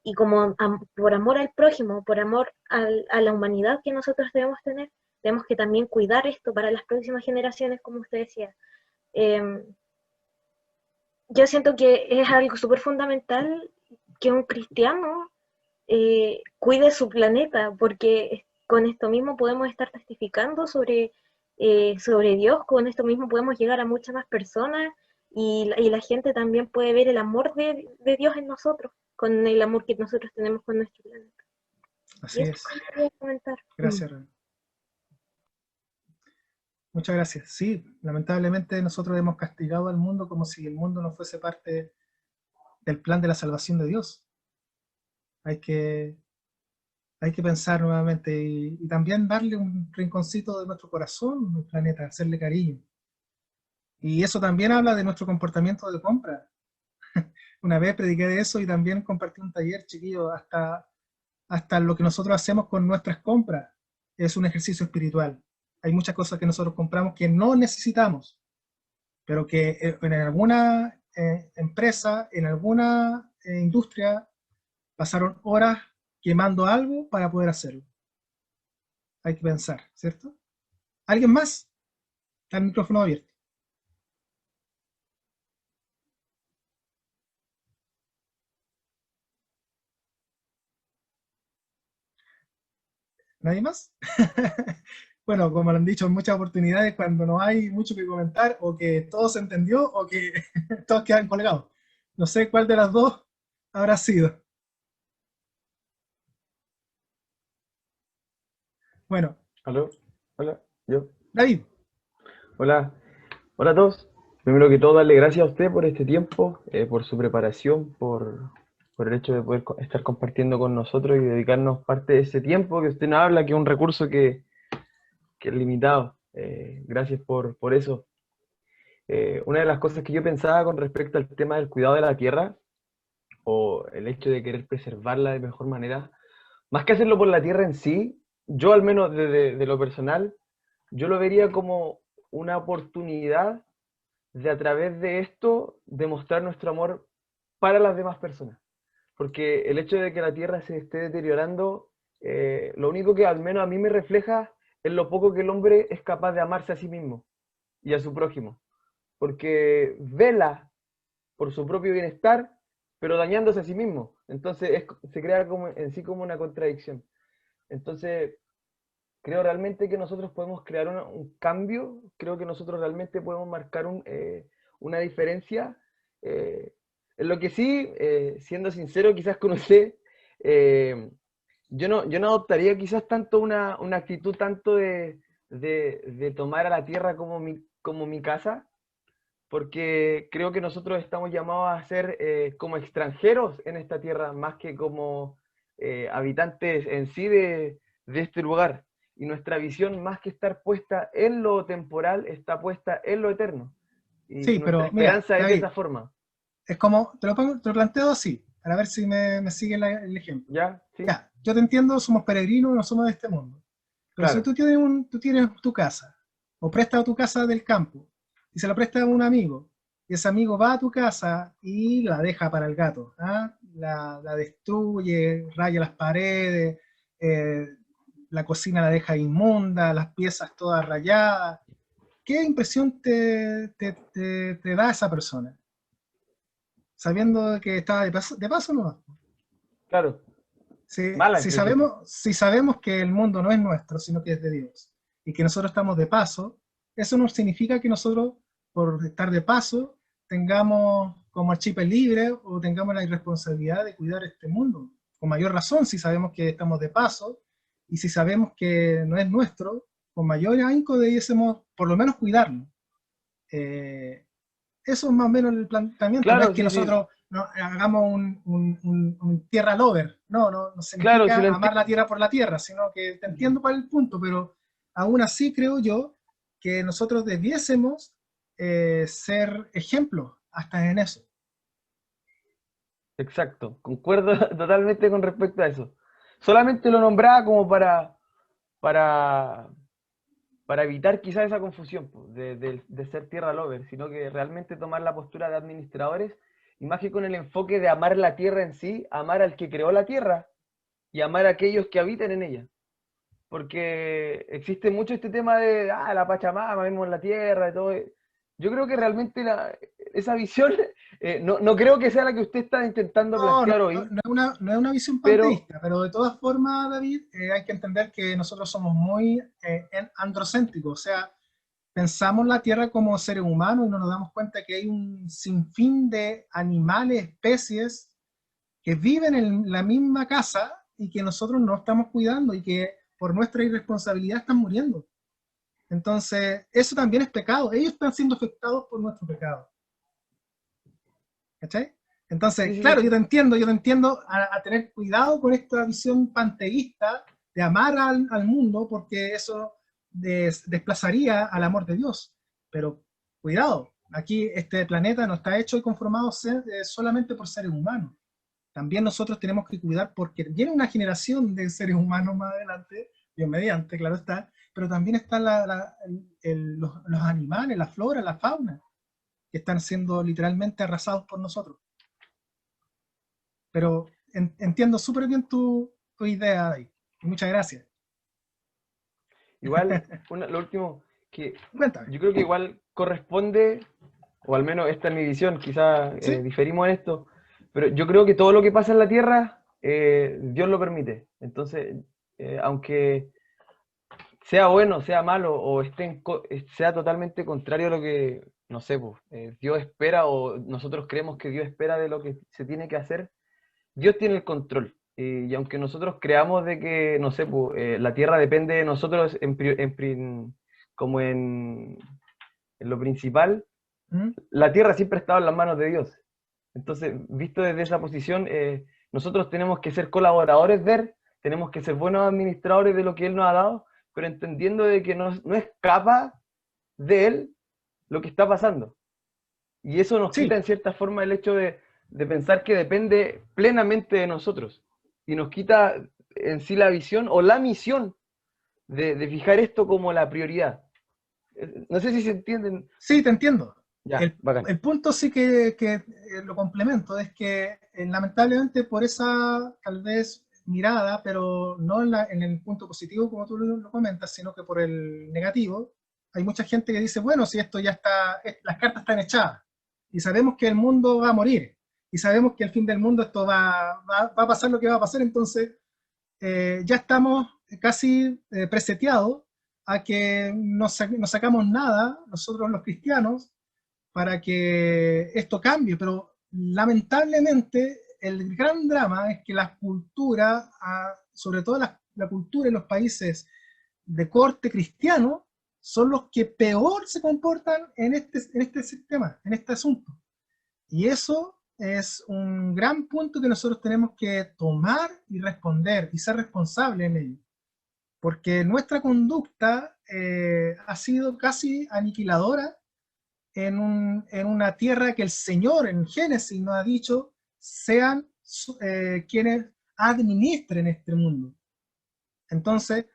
Y como por amor al prójimo, por amor a la humanidad que nosotros debemos tener, tenemos que también cuidar esto para las próximas generaciones, como usted decía. Yo siento que es algo súper fundamental que un cristiano cuide su planeta, porque con esto mismo podemos estar testificando sobre sobre Dios, con esto mismo podemos llegar a muchas más personas y la gente también puede ver el amor de Dios en nosotros, con el amor que nosotros tenemos con nuestro planeta. Así Y eso es. es lo que quería comentar. Gracias, Ren. Muchas gracias. Sí, lamentablemente nosotros hemos castigado al mundo como si el mundo no fuese parte del plan de la salvación de Dios. Hay que, hay que pensar nuevamente y también darle un rinconcito de nuestro corazón al planeta, hacerle cariño. Y eso también habla de nuestro comportamiento de compra. Una vez prediqué de eso y también compartí un taller, chiquillo, hasta lo que nosotros hacemos con nuestras compras es un ejercicio espiritual. Hay muchas cosas que nosotros compramos que no necesitamos, pero que en alguna empresa, en alguna industria, pasaron horas quemando algo para poder hacerlo. Hay que pensar, ¿cierto? ¿Alguien más? Está el micrófono abierto. ¿Nadie más? Bueno, como lo han dicho en muchas oportunidades, cuando no hay mucho que comentar, o que todo se entendió, o que todos quedan colgados. No sé cuál de las dos habrá sido. Bueno, ¿Aló? Hola, yo. David, Hola. Hola a todos. Primero que todo, darle gracias a usted por este tiempo, por su preparación, por el hecho de poder estar compartiendo con nosotros y dedicarnos parte de ese tiempo que usted nos habla, que es un recurso que es limitado. Gracias por eso. Una de las cosas que yo pensaba con respecto al tema del cuidado de la tierra, o el hecho de querer preservarla de mejor manera, más que hacerlo por la tierra en sí, yo al menos de lo personal, yo lo vería como una oportunidad de a través de esto demostrar nuestro amor para las demás personas. Porque el hecho de que la tierra se esté deteriorando, lo único que al menos a mí me refleja es lo poco que el hombre es capaz de amarse a sí mismo y a su prójimo. Porque vela por su propio bienestar, pero dañándose a sí mismo. Entonces se crea como, en sí como una contradicción. Entonces, creo realmente que nosotros podemos crear un cambio, creo que nosotros realmente podemos marcar una diferencia. En lo que sí, siendo sincero quizás con usted, yo no adoptaría quizás tanto una actitud tanto de tomar a la tierra como mi casa, porque creo que nosotros estamos llamados a ser como extranjeros en esta tierra, más que como habitantes en sí de este lugar. Y nuestra visión, más que estar puesta en lo temporal, está puesta en lo eterno. Y sí, nuestra pero mira, esperanza es de David, esa forma. es como, te lo planteo así, para ver si me sigue el ejemplo. ¿Ya? ¿Sí? Ya, yo te entiendo, somos peregrinos, no somos de este mundo. Pero si Claro. tú tienes tu casa, o prestas tu casa del campo, y se la prestas a un amigo, y ese amigo va a tu casa y la deja para el gato, ¿ah? La destruye, raya las paredes, eh, la cocina la deja inmunda, las piezas todas rayadas. ¿Qué impresión te da esa persona? Sabiendo que está de paso no. Claro. Si, Mala si impresión. sabemos que el mundo no es nuestro, sino que es de Dios, y que nosotros estamos de paso, eso no significa que nosotros, por estar de paso, tengamos como archipel libre o tengamos la irresponsabilidad de cuidar este mundo. Con mayor razón, si sabemos que estamos de paso, y si sabemos que no es nuestro, con mayor ahínco debiésemos por lo menos cuidarlo. Eso es más o menos el planteamiento. No es Claro, que sí, sí. nosotros hagamos un tierra lover. No Claro, sí significa lo amar entiendo. la tierra por la tierra, sino que te entiendo cuál es el punto, pero aún así creo yo que nosotros debiésemos ser ejemplos hasta en eso. Exacto. Concuerdo totalmente con respecto a eso. Solamente lo nombraba como para, para evitar quizás esa confusión po, de ser tierra lover, sino que realmente tomar la postura de administradores y más que con el enfoque de amar la tierra en sí, amar al que creó la tierra y amar a aquellos que habitan en ella. Porque existe mucho este tema de la Pachamama, vemos la tierra y todo. Yo creo que realmente esa visión no creo que sea la que usted está intentando No, plantear hoy, no es una visión pero panteísta, pero de todas formas, David, hay que entender que nosotros somos muy androcéntricos, o sea, pensamos la Tierra como seres humanos y no nos damos cuenta que hay un sinfín de animales, especies, que viven en la misma casa y que nosotros no estamos cuidando y que por nuestra irresponsabilidad están muriendo. Entonces, eso también es pecado. Ellos están siendo afectados por nuestro pecado. ¿Cachai? Entonces, Sí, claro, sí. yo te entiendo a tener cuidado con esta visión panteísta de amar al mundo, porque eso desplazaría al amor de Dios. Pero cuidado, aquí este planeta no está hecho y conformado solamente por seres humanos. También nosotros tenemos que cuidar porque viene una generación de seres humanos más adelante, Dios mediante, claro está, pero también están los animales, la flora, la fauna, que están siendo literalmente arrasados por nosotros. Pero entiendo súper bien tu idea ahí. Muchas gracias. Igual, lo último, que Cuéntame. yo creo que igual corresponde, o al menos esta es mi visión, quizás ¿Sí? diferimos en esto, pero yo creo que todo lo que pasa en la Tierra, Dios lo permite. Entonces, aunque sea bueno, sea malo, o sea totalmente contrario a lo que, no sé, pues, Dios espera, o nosotros creemos que Dios espera de lo que se tiene que hacer, Dios tiene el control. Y aunque nosotros creamos de que, no sé, pues, la Tierra depende de nosotros como en lo principal, ¿Mm? la Tierra siempre ha estado en las manos de Dios. Entonces, visto desde esa posición, nosotros tenemos que ser colaboradores de Él, tenemos que ser buenos administradores de lo que Él nos ha dado, pero entendiendo de que no escapa de Él lo que está pasando. Y eso nos quita Sí, en cierta forma el hecho de pensar que depende plenamente de nosotros. Y nos quita en sí la visión o la misión de fijar esto como la prioridad. No sé si se entienden. sí, te entiendo. Ya, bacán. El punto sí que lo complemento es que lamentablemente por esa tal vez mirada, pero no en el punto positivo como tú lo comentas, sino que por el negativo, hay mucha gente que dice, bueno, si esto ya está, las cartas están echadas y sabemos que el mundo va a morir y sabemos que al fin del mundo esto va a pasar lo que va a pasar, entonces ya estamos casi preseteados a que no sacamos nada, nosotros los cristianos, para que esto cambie, pero lamentablemente el gran drama es que la cultura, sobre todo la cultura en los países de corte cristiano, son los que peor se comportan en este sistema, en este asunto. Y eso es un gran punto que nosotros tenemos que tomar y responder y ser responsables en ello. Porque nuestra conducta ha sido casi aniquiladora en una tierra que el Señor en Génesis nos ha dicho sean quienes administren este mundo. Entonces,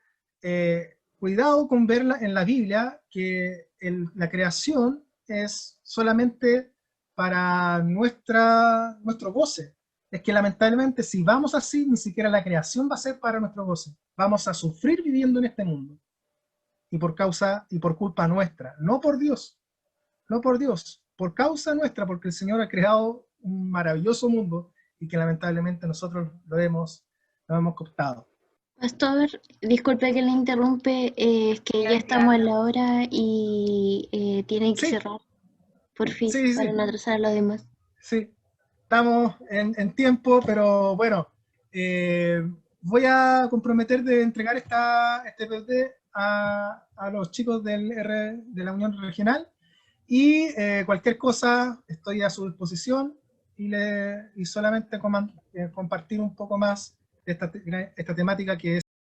cuidado con ver en la Biblia que la creación es solamente para nuestro goce. Es que lamentablemente si vamos así, ni siquiera la creación va a ser para nuestro goce. Vamos a sufrir viviendo en este mundo. Y por culpa nuestra, no por Dios. No por Dios, por causa nuestra, porque el Señor ha creado un maravilloso mundo y que lamentablemente nosotros lo hemos cooptado. Pastor, disculpe que le interrumpe, es que ya estamos en la hora y tiene que Sí, cerrar, por fin, sí, para sí, no atrasar a los demás. sí. Estamos en tiempo, pero bueno, voy a comprometer de entregar este PD a los chicos de la Unión Regional y cualquier cosa estoy a su disposición y solamente compartir un poco más de esta temática que es